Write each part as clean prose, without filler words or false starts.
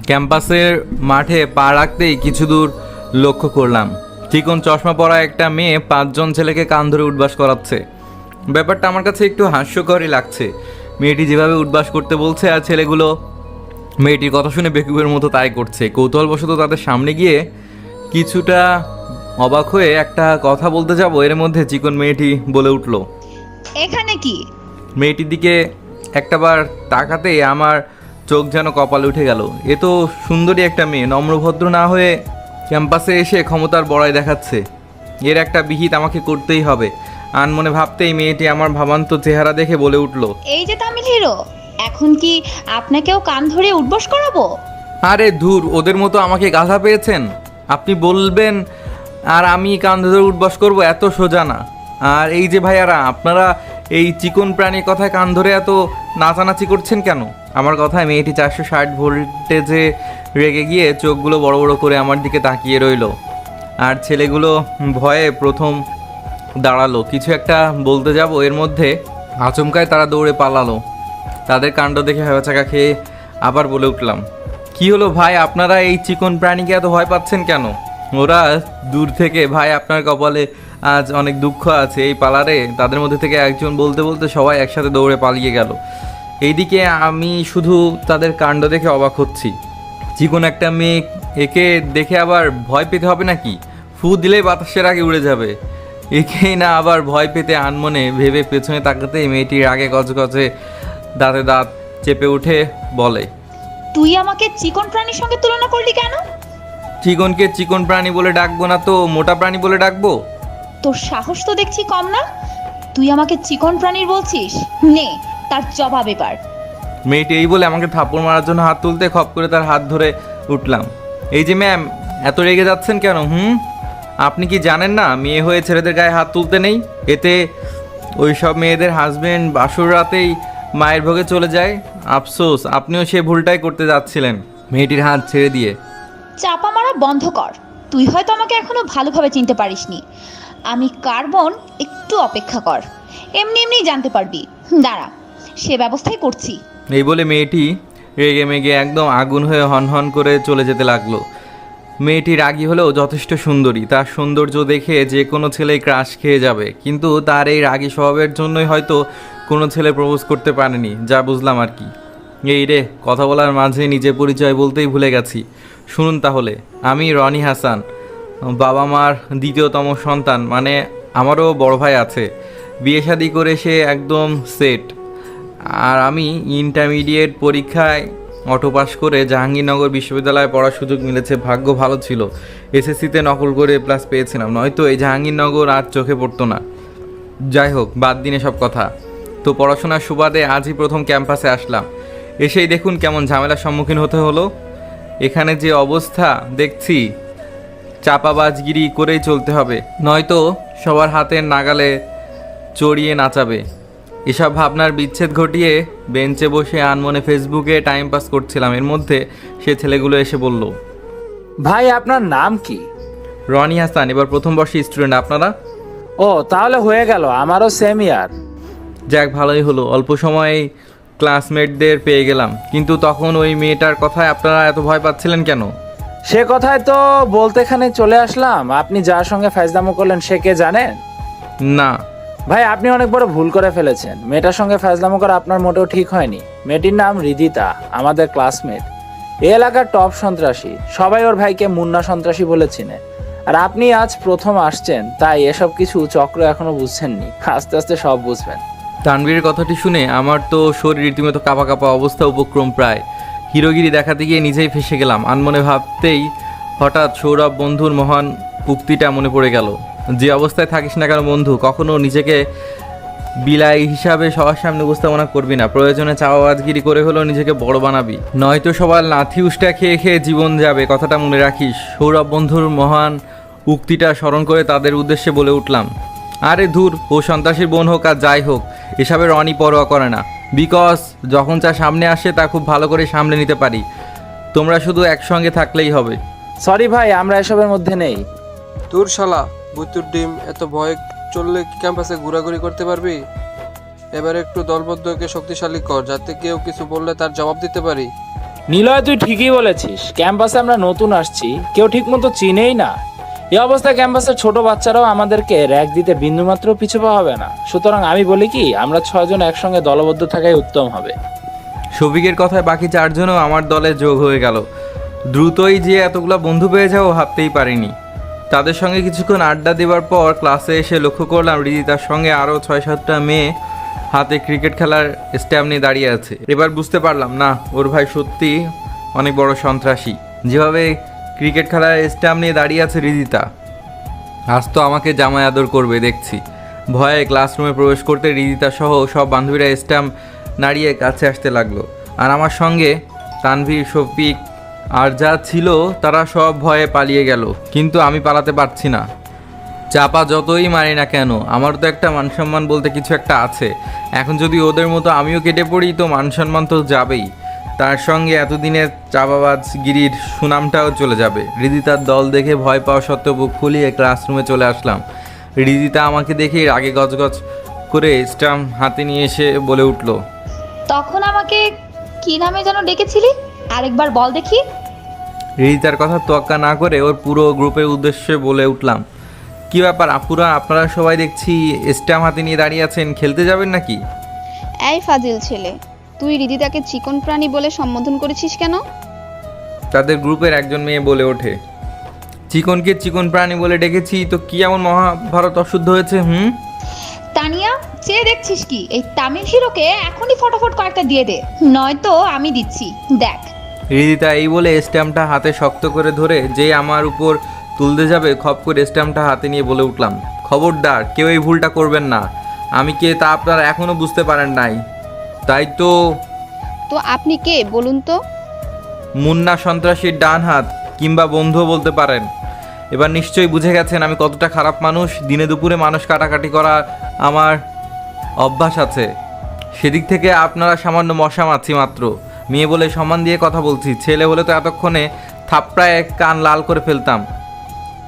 ক্যাম্পাসের মাঠে পা রাখতেই কিছু দূর লক্ষ্য করলাম চিকন চশমা পরা একটা মেয়ে 5 জন ছেলেকে কান ধরে উঠবাস করাচ্ছে। ব্যাপারটা আমার কাছে একটু হাস্যকরই লাগছে। মেয়েটি যেভাবে উঠবাস করতে বলছে আর ছেলেগুলো মেয়েটির কথা শুনে বেকুবের মতো তাই করছে। কৌতূহলবশত তাদের সামনে গিয়ে কিছুটা অবাক হয়ে একটা কথা বলতে যাব, এর মধ্যে চিকন মেয়েটি বলে উঠল, এখানে কি? মেয়েটির দিকে একটাবার তাকাতেই আমার চোখ যেন কপালে উঠে গেল। এ তো সুন্দরী একটা মেয়ে, নম্রভদ্র না হয়ে ক্যাম্পাসে এসে ক্ষমতার বড়াই দেখাচ্ছে। এর একটা বিহিত আমাকে করতেই হবে। আনমনে ভাবতেই মেয়েটি আমার ভাবান্ত চেহারা দেখে বলে উঠল, এই যে তামিল হিরো, এখন কি আপনাকেও কান ধরে উঠবস করাবো? আরে ধুর, ওদের মতো আমাকে গাধা পেয়েছেন? আপনি বলবেন আর আমি কান ধরে উঠবাস করবো? এত সোজা না। আর এই যে ভাইয়ারা, আপনারা এই চিকন প্রাণীর কথায় কান ধরে এত নাচানাচি করছেন কেন? আমার কথায় মেয়েটি 460 ভোল্টেজে রেগে গিয়ে চোখগুলো বড় বড় করে আমার দিকে তাকিয়ে রইল। আর ছেলেগুলো ভয়ে প্রথম দাঁড়ালো। কিছু একটা বলতে যাব, এর মধ্যে আচমকায় তারা দৌড়ে পালালো। তাদের কাণ্ড দেখে ভেবাচাকা খেয়ে আবার বলে উঠলাম, কি হলো ভাই, আপনারা এই চিকন প্রাণীকে এত ভয় পাচ্ছেন কেন? ওরা দূর থেকে, ভাই আপনার কপালে আজ অনেক দুঃখ আছে এই পালারে। তাদের মধ্যে থেকে একজন বলতে বলতে সবাই একসাথে দৌড়ে পালিয়ে গেল। এইদিকে আমি শুধু তাদের কাণ্ড দেখে অবাক হচ্ছি। চিকন একটা মেয়ে, একে দেখে আবার ভয় পেতে হবে নাকি? ফু দিলেই বাতাসের আগে উড়ে যাবে। একেই না আবার ভয় পেতে আনমনে ভেবে পেছনে তাকাতেই মেয়েটির আগে গজগজে দাঁতে দাঁত চেপে উঠে বলে, তুই আমাকে চিকন প্রাণীর সঙ্গে তুলনা করলি কেন? চিকনকে চিকন প্রাণী বলে ডাকবো না তো মোটা প্রাণী বলে ডাকবো? তোর সাহস তো দেখছি কম না। তুই আমাকে চিকন প্রাণীর বলছিস? নে, তার জবাব এবার। মেয়েটি এই বলে আমাকে থাপ্পড় মারার জন্য হাত তুলতে খপ করে তার হাত ধরে উঠলাম। এই যে ম্যাম, এত রেগে যাচ্ছেন কেন? আপনি কি জানেন না মেয়ে হয়ে ছেলেদের গায়ে হাত তুলতে নেই? এতে ওই সব মেয়েদের হাজবেন্ড বাসর রাতেই মায়ের ভোগে চলে যায়। আফসোস, আপনিও সে ভুলটাই করতে যাচ্ছিলেন। মেয়েটির হাত ছেড়ে দিয়ে, চাপা মারা বন্ধ কর। তুই হয়তো আমাকে এখনো ভালোভাবে চিনতে পারিসনি। আমি কার্বন, একটু অপেক্ষা কর, এমনি এমনি জানতে পারবি। দাঁড়া, সে ব্যবস্থাই করছি। এই বলে মেয়েটি রেগে মেগে একদম আগুন হয়ে হনহন করে চলে যেতে লাগলো। মেয়েটি রাগী হলেও যথেষ্ট সুন্দরী। তার সৌন্দর্য দেখে যে কোনো ছেলেই ক্রাশ খেয়ে যাবে, কিন্তু তার এই রাগী স্বভাবের জন্যই হয়তো কোনো ছেলে প্রপোজ করতে পারেনি, যা বুঝলাম আর কি। এই রে, কথা বলার মাঝে নিজের পরিচয় বলতেই ভুলে গেছি। শুনুন তাহলে, আমি রনি হাসান, বাবা মার দ্বিতীয়তম সন্তান। মানে আমারও বড় ভাই আছে, বিয়ে শাদি করে সে একদম সেট। আর আমি ইন্টারমিডিয়েট পরীক্ষায় অটো পাস করে জাহাঙ্গীরনগর বিশ্ববিদ্যালয়ে পড়ার সুযোগ মিলেছে। ভাগ্য ভালো ছিল, এসএসসিতে নকল করে প্লাস পেয়েছিলাম, নয়তো এই জাহাঙ্গীরনগর আর চোখে পড়তো না। যাই হোক, বাদ দিন সব কথা। তো পড়াশোনার সুবাদে আজই প্রথম ক্যাম্পাসে আসলাম। এসেই দেখুন কেমন ঝামেলার সম্মুখীন হতে হলো। এখানে যে অবস্থা দেখছি, চাপাবাজগিরি করেই চলতে হবে, নয়তো সবার হাতের নাগালে চড়িয়ে নাচাবে। এসব ভাবনার বিচ্ছেদ ঘটিয়ে বেঞ্চে বসে আনমনে ফেসবুকে টাইম পাস করছিলাম। এর মধ্যে সে ছেলেগুলো এসে বলল, ভাই আপনার নাম কি? রনি হাসান, এবার প্রথম বর্ষের স্টুডেন্ট। আপনারা? ও তাহলে হয়ে গেল, আমারও সেম ইয়ার। যাক, ভালোই হলো, অল্প সময়েই ক্লাসমেটদের পেয়ে গেলাম। কিন্তু তখন ওই মেয়েটার কথায় আপনারা এত ভয় পাচ্ছিলেন কেন? সে কথায় তো বলতে এখানে চলে আসলাম। আপনি যার সঙ্গে ফাজলামো করলেন সে কে জানেন? না ভাই আপনি অনেক বড় ভুল করে ফেলেছেন। মেয়েটার সঙ্গে ফাজলামো করা আপনার মোটেও ঠিক হয়নি। মেয়েটির নাম রিদিতা, আমাদের ক্লাসমেট। এই এলাকার টপ সন্ত্রাসী, সবাই ওর ভাইকে মুন্না সন্ত্রাসী বলে চিনে। আর আপনি আজ প্রথম আসছেন, তাই এসব কিছু চক্র এখনো বুঝছেননি। আস্তে আস্তে সব বুঝবেন। তানভীরের কথাটি শুনে আমার তো শরীর রীতিমতো কাঁপা কাঁপা অবস্থা, উপক্রম প্রায়। হিরোগিরি দেখাতে গিয়ে নিজেই ফেসে গেলাম। আনমনে ভাবতেই হঠাৎ সৌরভ বন্ধুর মহান উক্তিটা মনে পড়ে গেল, যে অবস্থায় থাকিস না কেন বন্ধু, কখনো নিজেকে বিলাই হিসাবে সবার সামনে উপস্থাপনা করবি না। প্রয়োজনে চাওয়াবাজগিরি করে হলেও নিজেকে বড় বানাবি, নয়তো সবার লাথি উষ্টা খেয়ে খেয়ে জীবন যাবে। কথাটা মনে রাখিস। সৌরভ বন্ধুর মহান উক্তিটা স্মরণ করে তাদের উদ্দেশ্যে বলে উঠলাম, আরে ধুর, ও সন্ত্রাসীর বোন হোক আর যাই হোক, এসবের রনি পরোয়া করে না। বিকজ যখন যা সামনে আসে তা খুব ভালো করে সামলে নিতে পারি। তোমরা শুধু একসঙ্গে থাকলেই হবে। সরি ভাই, আমরা এসবের মধ্যে নেই। তোর শালা বুতুর ডিম, এত ভয় চললে কি ক্যাম্পাসে ঘোরাঘুরি করতে পারবি? এবার একটু দলবদ্ধকে শক্তিশালী কর, যাতে কেউ কিছু বললে তার জবাব দিতে পারি। নিলয়, তুই ঠিকই বলেছিস। ক্যাম্পাসে আমরা নতুন আসছি, কেউ ঠিকমতো চিনেই না। এই অবস্থায় ক্যাম্পাসের ছোট বাচ্চারাও আমাদেরকে র্যাক দিতে বিন্দুমাত্র পিছু পা হবে না। সুতরাং আমি বলি কি, আমরা 6 জন একসঙ্গে দলবদ্ধ থাকাই উত্তম হবে। শফিকের কথায় বাকি 4 জনও আমার দলে যোগ হয়ে গেল। দ্রুতই যে এতগুলো বন্ধু পেয়ে যাবো ভাবতেই পারিনি। তাদের সঙ্গে কিছুক্ষণ আড্ডা দেওয়ার পর ক্লাসে এসে লক্ষ্য করলাম রিদিতার সঙ্গে আরও 6-7টা মেয়ে হাতে ক্রিকেট খেলার স্ট্যাম্প নিয়ে দাঁড়িয়ে আছে। এবার বুঝতে পারলাম, না, ওর ভাই সত্যি অনেক বড় সন্ত্রাসী। যেভাবে ক্রিকেট খেলার স্ট্যাম্প নিয়ে দাঁড়িয়ে আছে রিদিতা, আজ তো আমাকে জামাই আদর করবে দেখছি। ভয়ে ক্লাসরুমে প্রবেশ করতে রিদিতা সহ সব বান্ধবীরা স্ট্যাম্প নাড়িয়ে কাছে আসতে লাগলো। আর আমার সঙ্গে তানভীর, শফিক আর যা ছিল তারা সব ভয়ে পালিয়ে গেল। কিন্তু আমি পালাতে পারছি না। চাপা যতই মারি না কেন, আমার তো একটা মানসম্মান বলতে কিছু একটা আছে। এখন যদি ওদের মতো আমিও কেটে পড়ি তো মানসম্মান তো যাবেই, তার সঙ্গে এতদিনের চাপাবাজগিরির সুনামটাও চলে যাবে। রিদিতার দল দেখে ভয় পাওয়া সত্ত্বেও বুক ফুলিয়ে ক্লাসরুমে চলে আসলাম। রিদিতা আমাকে দেখেই রাগে গজগজ করে স্ট্যাম্প হাতে নিয়ে এসে বলে উঠল, তখন আমাকে কি নামে যেন ডেকেছিলি, আরেকবার বল দেখি। রিদিতার কথা তোয়াক্কা না করে ওর পুরো গ্রুপের উদ্দেশ্যে বলে উঠলাম, কী ব্যাপার আপুরা, আপনারা সবাই দেখছি স্ট্যাম্প হাতে নিয়ে দাঁড়িয়ে আছেন, খেলতে যাবেন নাকি? এই ফাজিল ছেলে, তুই রিদিতাকে চিকন প্রাণী বলে সম্বোধন করেছিস কেন? তাদের গ্রুপের একজন মেয়ে বলে ওঠে, চিকনকে চিকন প্রাণী বলে ডেকেছি তো কি এমন মহাভারত অশুদ্ধ হয়েছে? তানিয়া, চেয়ে দেখছিস কি? এই তামিল হিরোকে এখনই ফটাফট কয়েকটা দিয়ে দে, নয়তো আমি দিচ্ছি, দেখ। রিদিতা এই বলে স্ট্যাম্পটা হাতে শক্ত করে ধরে যে আমার উপর তুলতে যাবে, খপ করে স্ট্যাম্পটা হাতে নিয়ে বলে উঠলাম, খবরদার কেউ এই ভুলটা করবেন না। আমি কে তা আপনারা এখনও বুঝতে পারেন নাই, তাই তো? তো আপনি কে বলুন তো? মুন্না সন্ত্রাসীর ডান হাত কিংবা বন্ধুও বলতে পারেন। এবার নিশ্চয়ই বুঝে গেছেন আমি কতটা খারাপ মানুষ। দিনে দুপুরে মানুষ কাটাকাটি করা আমার অভ্যাস আছে। সেদিক থেকে আপনারা সামান্য মশা মাছি মাত্র। মেয়ে বলে সম্মান দিয়ে কথা বলছি, ছেলে হলে তো এতক্ষণে থাপড়ায় কান লাল করে ফেলতাম।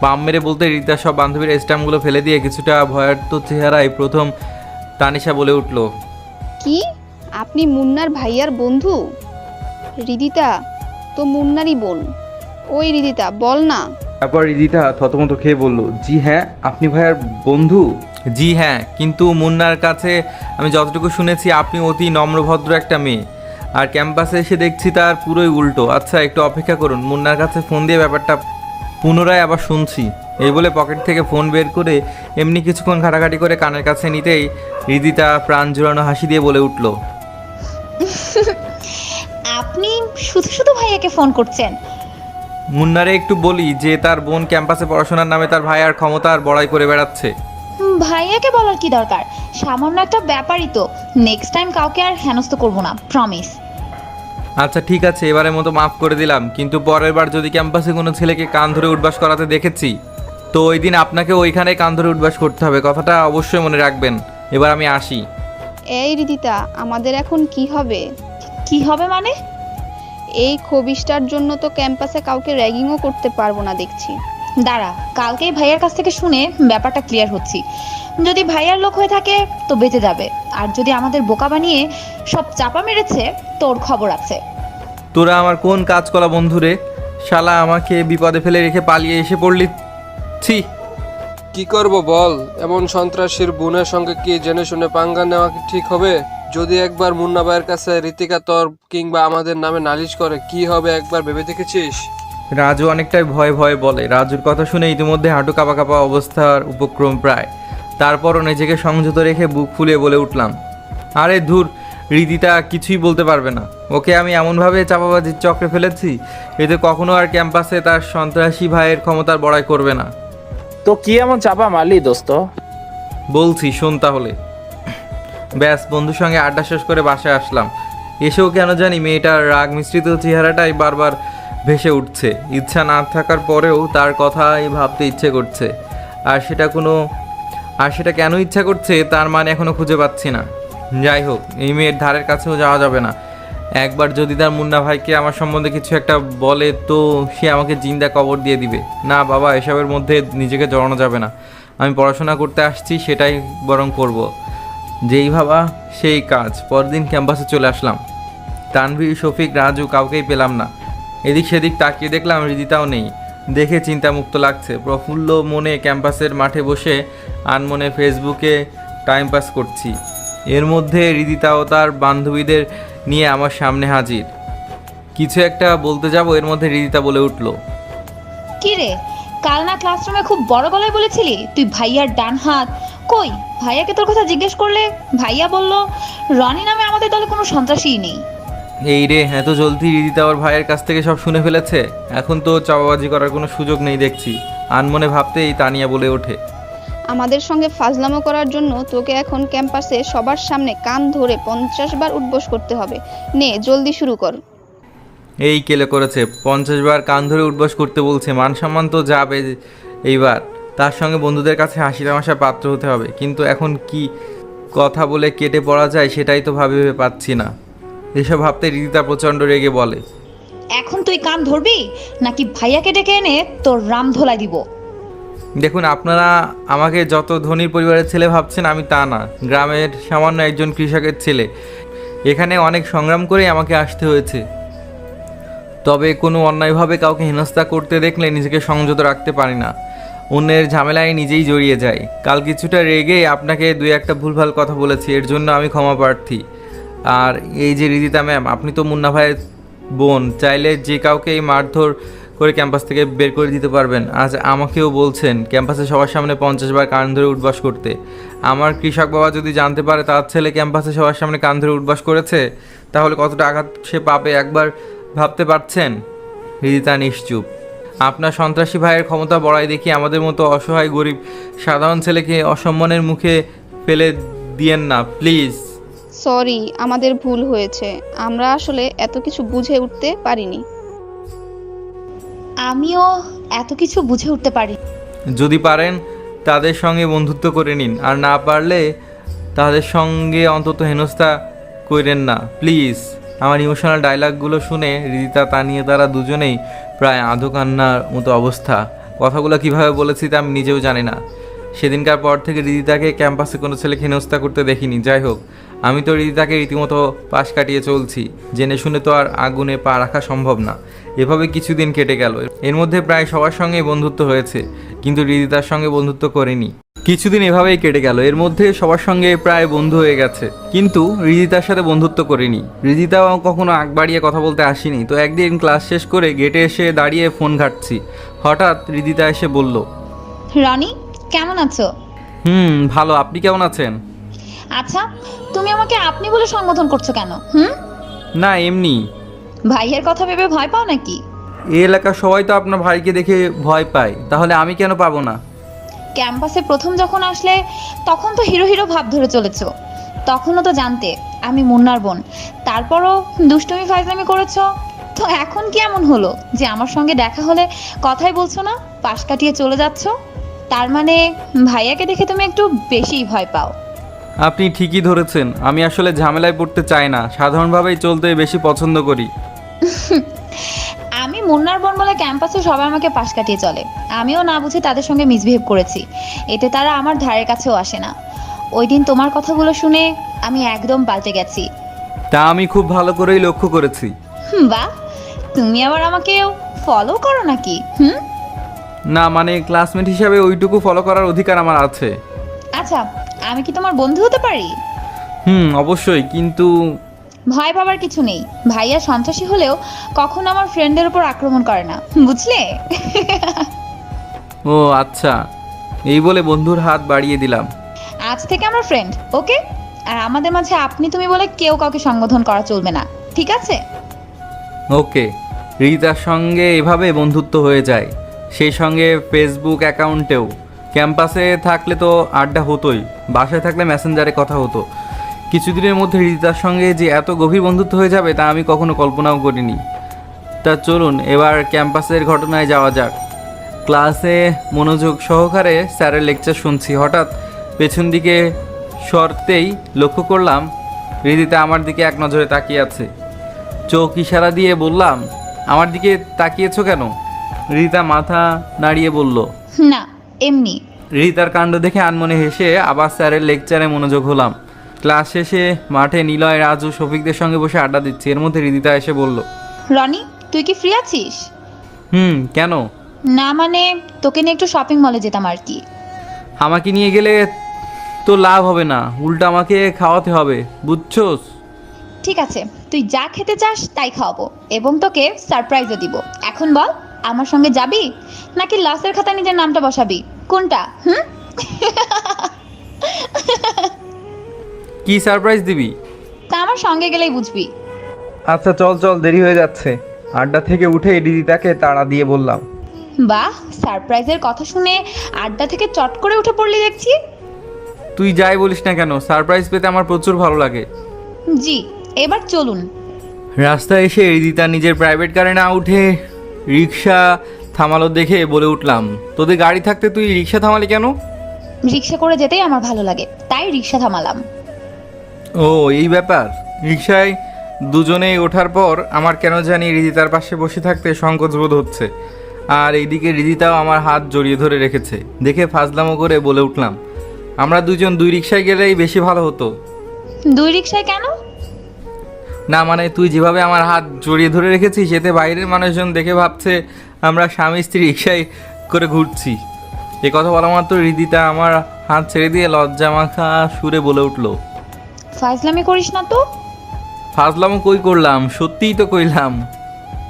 পাম মেরে বলতে রিতা সব বান্ধবীর স্ট্যাম্পগুলো ফেলে দিয়ে কিছুটা ভয়ার্থ চেহারায় প্রথম তানিশা বলে উঠল, কি আপনি মুন্নার ভাইয়ার বন্ধু? রিদিতা তো মুন্নারই বোন। ওই রিদিতা, বল না। তারপর রিদিতা থতমত খেয়ে বলল, জি হ্যাঁ, আপনি ভাইয়ার বন্ধু? জি হ্যাঁ, কিন্তু মুন্নার কাছে আমি যতটুকু শুনেছি আপনি অতি নম্রভদ্র একটা মেয়ে, আর ক্যাম্পাসে এসে দেখছি তার পুরোই উল্টো। আচ্ছা একটু অপেক্ষা করুন, মুন্নার কাছে ফোন দিয়ে ব্যাপারটা পুনরায় আবার শুনছি। এই বলে পকেট থেকে ফোন বের করে এমনি কিছুক্ষণ ঘাটাঘাটি করে কানের কাছে নিতেই রিদিতা প্রাণ জোড়ানো হাসি দিয়ে বলে উঠল, আপনি শুধু শুধু ভাইয়াকে ফোন করছেন? মুন্নারে একটু বলি যে তার বোন ক্যাম্পাসে পড়াশোনার নামে তার ভাই আর ক্ষমতা আর বড়াই করে বেড়াচ্ছে। ভাইয়াকে বলার কি দরকার, সামান্য একটা ব্যাপারই তো। নেক্সট টাইম কাউকে আর হেনস্থ করবো না, প্রমিস। আচ্ছা ঠিক আছে, এবারের মতো মাফ করে দিলাম, কিন্তু পরের বার যদি ক্যাম্পাসে কোনো ছেলেকে কান ধরে উঠবাস করাতে দেখেছি তো ওই দিন আপনাকে ওইখানে কান ধরে উঠবাস করতে হবে, কথাটা অবশ্যই মনে রাখবেন। এবার আমি আসি। এই রিদিতা, আমাদের এখন কি হবে? কি হবে মানে? এই খবিশটার জন্য তো ক্যাম্পাসে কাউকে র্যাগিংও করতে পারবো না দেখছি। দাঁড়া, কালকেই ভাইয়ার কাছ থেকে শুনে ব্যাপারটা ক্লিয়ার হচ্ছি। যদি ভাইয়ার লোক হয়ে থাকে তো বেঁচে যাবে, আর যদি আমাদের বোকা বানিয়ে সব চাপা মেরেছে তোর খবর আছে। তোরা আমার কোন কাজ করা বন্ধুরে, শালা আমাকে বিপদে ফেলে রেখে পালিয়ে এসে পড়লি। ছি, কি করব বল? এমন সন্ত্রাসীর বোনের সঙ্গে কি জেনে শুনে পাঙ্গা নেওয়া কি ঠিক হবে? যদি একবার মুন্না ভাইয়ের কাছে ঋতিকা তোর কিংবা আমাদের নামে নালিশ করে কি হবে একবার ভেবে দেখেছিস? রাজু অনেকটাই ভয়ে ভয়ে বলে। রাজুর কথা শুনে ইতিমধ্যে হাঁটু কাঁপা কাঁপা অবস্থার উপক্রম প্রায়। তারপরও নিজেকে সংযত রেখে বুক ফুলিয়ে বলে উঠলাম, আরে ধুর, রিদিতা কিছুই বলতে পারবে না। ওকে আমি এমনভাবে চাপাবাজির চক্রে ফেলেছি এতে কখনো আর ক্যাম্পাসে তার সন্ত্রাসী ভাইয়ের ক্ষমতার বড়াই করবে না। তো কি এমন চাপা মারলি দোস্ত? বলছি শোন তাহলে। ব্যাস, বন্ধুর সঙ্গে আড্ডা শেষ করে বাসায় আসলাম। এসেও কেন জানি মেয়েটার রাগ মিশ্রিত চেহারাটাই বারবার ভেসে উঠছে। ইচ্ছা না থাকার পরেও তার কথাই ভাবতে ইচ্ছে করছে, আর সেটা কেন ইচ্ছা করছে তার মানে এখনও খুঁজে পাচ্ছি না। যাই হোক, এই মেয়ের ধারের কাছেও যাওয়া যাবে না। একবার যদি তার মুন্না ভাইকে আমার সম্বন্ধে কিছু একটা বলে তো সে আমাকে জিন্দা কবর দিয়ে দিবে। না বাবা, এসবের মধ্যে নিজেকে জড়ানো যাবে না। আমি পড়াশোনা করতে আসছি, সেটাই বরং করব। যেই ভাবা সেই কাজ। পরদিন ক্যাম্পাসে চলে আসলাম। তানভীর, শফিক, রাজু কাউকেই পেলাম না। এদিক সেদিক তাকিয়ে দেখলাম হৃদিতাও নেই। দেখে চিন্তামুক্ত লাগছে। প্রফুল্ল মনে ক্যাম্পাসের মাঠে বসে আনমনে ফেসবুকে টাইম পাস করছি। এর মধ্যে হৃদিতা ও তার বান্ধবীদের নিয়ে আমার সামনে হাজির। কিছু একটা বলতে যাব, এর মধ্যে হৃদিতা বলে উঠল, কি রে, কাল না ক্লাসরুমে খুব বড় গলায় বলেছিলি তুই ভাইয়ার ডান হাত? কই, ভাইয়াকে তোর কথা জিজ্ঞেস করলে ভাইয়া বলল রনি নামে আমাদের দলে কোনো সন্ত্রাসীই নেই। এই রে, এত জলদি হৃদিতা ওর ভাইয়ের কাছ থেকে সব শুনে ফেলেছে। এখন তো চাপাবাজি করার কোনো সুযোগ নেই দেখছি। আনমনে ভাবতেই তানিয়া বলে ওঠে, আমাদের সঙ্গে ফাজলামো করার জন্য তোকে এখন ক্যাম্পাসে সবার সামনে কান ধরে 50 বার উঠবোস করতে হবে। নে জলদি শুরু কর। এই কেলে করেছে, 50 বার কান ধরে উঠবাস করতে বলছে। মান সম্মান তো যাবে এইবার। তার সঙ্গে বন্ধুদের কাছে হাসি তামাশা পাত্র হতে হবে। কিন্তু এখন কি কথা বলে কেটে পড়া যায় সেটাই তো ভেবে পাচ্ছি না। এসব ভাবতে হৃদিতা প্রচণ্ড রেগে বলে, এখন তুই কান ধরবি নাকি ভাইয়াকে ডেকে এনে তোর রাম ধোলাই দিব? দেখুন, আপনারা আমাকে যত ধনীর পরিবারের ছেলে ভাবছেন, আমি তা না। গ্রামের সামান্য একজন কৃষকের ছেলে। এখানে অনেক সংগ্রাম করেই আমাকে আসতে হয়েছে। তবে কোনো অন্যায়ভাবে কাউকে হেনস্থা করতে দেখলে নিজেকে সংযত রাখতে পারি না। অন্যের ঝামেলায় নিজেই জড়িয়ে যাই। কাল কিছুটা রেগে আপনাকে দুই একটা ভুলভাল কথা বলেছি, এর জন্য আমি ক্ষমা প্রার্থী। আর এই যে হৃদিতা ম্যাম, আপনি তো মুন্না ভাইয়ের বোন, চাইলে যে কাউকেই মারধর করে ক্যাম্পাস থেকে বের করে দিতে পারবেন। আজ আমাকেও বলছেন ক্যাম্পাসে সবার সামনে 50 বার কান ধরে উঠবাস করতে। আমার কৃষক বাবা যদি জানতে পারে তার ছেলে ক্যাম্পাসে সবার সামনে কান ধরে উঠবাস করেছে, তাহলে কতটা আঘাত সে পাবে একবার ভাবতে পারছেন? হৃদিতা নিশ্চুপ। আপনার সন্ত্রাসী ভাইয়ের ক্ষমতা বড়াই দেখি আমাদের মতো অসহায় গরিব সাধারণ ছেলেকে অসম্মানের মুখে ফেলে দিয়েন না প্লিজ। সরি, আমাদের ভুল হয়েছে। আমরা আসলে এত কিছু বুঝে উঠতে পারিনি। আমিও এত কিছু বুঝে উঠতে পারি। যদি পারেন তাদের সঙ্গে বন্ধুত্ব করে নিন, আর না পারলে তাদের সঙ্গে অন্তত হেনস্থা করেন না প্লিজ। আমার ইমোশনাল ডায়লগগুলো শুনে হৃদিতা, তানিয়া তারা দুজনেই প্রায় আধো কান্নার মতো অবস্থা। কথাগুলো কিভাবে বলেছি তা আমি নিজেও জানি না। সেদিনকার পর থেকে হৃদিতাকে ক্যাম্পাসে কোনো ছেলেকে হেনস্থা করতে দেখিনি। যাই হোক, আমি তো হৃদিতাকে রীতিমতো পাশ কাটিয়ে চলছি। জেনে শুনে তো আর আগুনে পা রাখা সম্ভব না। এভাবে কিছুদিন কেটে গেল। এর মধ্যে প্রায় সবার সঙ্গেই বন্ধুত্ব হয়েছে, কিন্তু হৃদিতার সঙ্গে বন্ধুত্ব করিনি। কিছুদিন এভাবেই কেটে গেল। এর মধ্যে সবার সঙ্গে প্রায় বন্ধু হয়ে গেছে, কিন্তু হৃদিতার সাথে বন্ধুত্ব করিনি। হৃদিতাও কখনো আগ বাড়িয়ে কথা বলতে আসেনি। তো একদিন ক্লাস শেষ করে গেটে এসে দাঁড়িয়ে ফোন ঘাঁটছি। হঠাৎ হৃদিতা এসে বলল, রনি, কেমন আছো? ভালো। আপনি কেমন আছেন? আচ্ছা, তুমি আমাকে আপনি বলে সম্বোধন করছো কেন? না, এমনি। ভাইয়ের কথা ভেবে ভয় পাও নাকি? এই এলাকার সবাই তো আপনার ভাইকে দেখে ভয় পায়, তাহলে আমি কেন পাবো না? ক্যাম্পাসে প্রথম যখন আসলে তখন তো হিরো হিরো ভাব ধরে চলেছো। তখনও তো জানতে আমি মুন্নার বোন, তারপরও দুষ্টুমি ফাইজলামি করেছো। তো এখন কি এমন হলো যে আমার সঙ্গে দেখা হলে কথাই বলছো না, পাশ কাটিয়ে চলে যাচ্ছ? তার মানে ভাইয়াকে দেখে তুমি একটু বেশিই ভয় পাও। আপনি ঠিকই ধরেছেন। আমি আসলে ঝামেলায় পড়তে চাই না, সাধারণভাবেই চলতে বেশি পছন্দ করি। আমি মুন্নার বোন বলে ক্যাম্পাসে সবাই আমাকে পাশ কাটিয়ে চলে। আমিও না বুঝে তাদের সঙ্গে মিসবিহেভ করেছি, এতে তারা আমার ধারের কাছেও আসে না। ওই দিন তোমার কথাগুলো শুনে আমি একদম পাল্টে গেছি। তা আমি খুব ভালো করেই লক্ষ্য করেছি। বাহ, তুমি আবার আমাকে ফলো করো নাকি? না, মানে ক্লাসমেট হিসাবে ওইটুকু ফলো করার অধিকার আমার আছে। আচ্ছা, আমি কি তোমার বন্ধু হতে পারি? অবশ্যই, কিন্তু ভয় পাবার কিছু নেই। ভাইয়া সন্ত্রাসী হলেও কখনো আমার ফ্রেন্ডের উপর আক্রমণ করে না, বুঝলে? ও আচ্ছা, এই বলে বন্ধুর হাত বাড়িয়ে দিলাম। আজ থেকে আমরা ফ্রেন্ড, ওকে? আর আমাদের মাঝে আপনি তুমি বলে কেউ কাউকে সম্বোধন করা চলবে না, ঠিক আছে? ওকে। হৃদিতার সঙ্গে এভাবে বন্ধুত্ব হয়ে যায়, সেই সঙ্গে ফেসবুক অ্যাকাউন্টেও। ক্যাম্পাসে থাকলে তো আড্ডা হতোই, বাসায় থাকলে মেসেঞ্জারে কথা হতো। কিছুদিনের মধ্যে হৃদিতার সঙ্গে যে এত গভীর বন্ধুত্ব হয়ে যাবে তা আমি কখনো কল্পনাও করিনি। তা চলুন এবার ক্যাম্পাসের ঘটনায় যাওয়া যাক। ক্লাসে মনোযোগ সহকারে স্যারের লেকচার শুনছি। হঠাৎ পেছন দিকে সরতেই লক্ষ্য করলাম হৃদিতা আমার দিকে এক নজরে তাকিয়ে আছে। চোখ ইশারা দিয়ে বললাম, আমার দিকে তাকিয়েছো কেন? হৃদিতা মাথা নাড়িয়ে বলল, না, এমনি। হৃদিতার কাণ্ড দেখে আনমনে হেসে আবার স্যারের লেকচারে মনোযোগ হলাম। ক্লাস শেষে মাঠে নিলয়, রাজু, শফিকদের সঙ্গে বসে আড্ডা দিচ্ছি, এর মধ্যে রিদিতা এসে বলল, রনি, তুই কি ফ্রি আছিস? কেন? না মানে তোকে নিয়ে একটু শপিং মলে যেতাম আর কি। আমাকে নিয়ে গেলে তো লাভ হবে না, উল্টা আমাকে খাওয়াতে হবে, বুঝছোস? ঠিক আছে, তুই যা খেতে চাস তাই খাওয়াবো এবং তোকে সারপ্রাইজও দিব। এখন বল, আমার সঙ্গে যাবি নাকি লসের খাতায় নিজের নামটা বসাবি? কোনটা? কি সারপ্রাইজ দিবি? তা আমার সঙ্গে গেলেই বুঝবি। আচ্ছা চল চল, দেরি হয়ে যাচ্ছে। আড্ডা থেকে উঠে রিদিতাকে তাড়া দিয়ে বললাম, বাহ, সারপ্রাইজের কথা শুনে আড্ডা থেকে চট করে উঠে পড়লি দেখছি। তুই যাই বলিস না কেন, সারপ্রাইজ পেতে আমার প্রচুর ভালো লাগে। জি, এবার চলুন। রাস্তায় এসে রিদিতা নিজের প্রাইভেট কারে না উঠে রিক্সা থামালো দেখে বলে উঠলাম, তোদের গাড়ি থাকতে তুই রিক্সা থামালি কেন? রিক্সা করে যেতেই আমার ভালো লাগে, তাই রিক্সা থামালাম। ও এই ব্যাপার। রিক্সায় দুজনেই ওঠার পর আমার কেন জানি রিদিতার পাশে বসে থাকতে সংকোচ বোধ হচ্ছে, আর এইদিকে রিদিতাও আমার হাত জড়িয়ে ধরে রেখেছে দেখে ফাজলামো করে বলে উঠলাম, আমরা দুজন দুই রিক্সায় গেলেই বেশি ভালো হতো। দুই রিক্সায় কেন? না মানে তুই যেভাবে আমার হাত জড়িয়ে ধরে রেখেছিস এতে বাইরের মানুষজন দেখে ভাবছে আমরা স্বামী স্ত্রী রিক্সায় করে ঘুরছি। এ কথা বলা মাত্র রিদিতা আমার হাত ছেড়ে দিয়ে লজ্জা মাখা সুরে বলে উঠল, ফাজলামি করিস না তো। ফাজলামো কই করলাম, সত্যিই তো কইলাম।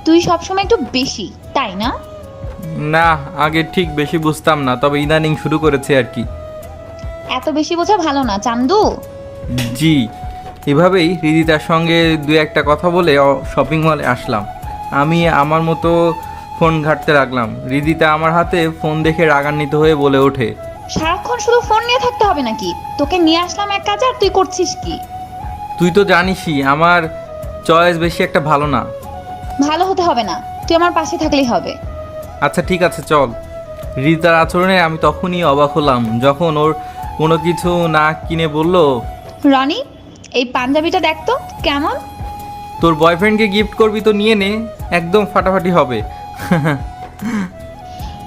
তুই সবসময় একটু বেশি, তাই না? না, আগে ঠিক বেশি বুঝতাম না, তবে ইদানিং শুরু করেছে আর কি। এত বেশি বোঝা ভালো না চান্দু। জি। এভাবেই রিদিতার সঙ্গে দু একটা কথা বলে শপিং মলে আসলাম। আমি আমার মতো ফোন ঘাঁটতে লাগলাম। রিদিতা আমার হাতে ফোন দেখে রাগান্বিত হয়ে বলে ওঠে, সারাক্ষণ শুধু ফোন নিয়ে থাকতে হবে নাকি? তোকে নিয়ে আসলাম এক কাজে আর তুই করছিস কি? তুই তো জানিসই আমার চয়েস বেশি একটা ভালো না। ভালো হতে হবে না, তুই আমার পাশে থাকলেই হবে। আচ্ছা ঠিক আছে চল। রিদিতার আচরণে আমি তখনই অবাক হলাম যখন ওর কোনো কিছু না কিনে বলল, রনি, এই পাঞ্জাবিটা দেখ তো কেমন। তোর বয়ফ্রেন্ডকে গিফট করবি তো নিয়ে নে, একদম ফাটাফাটি হবে।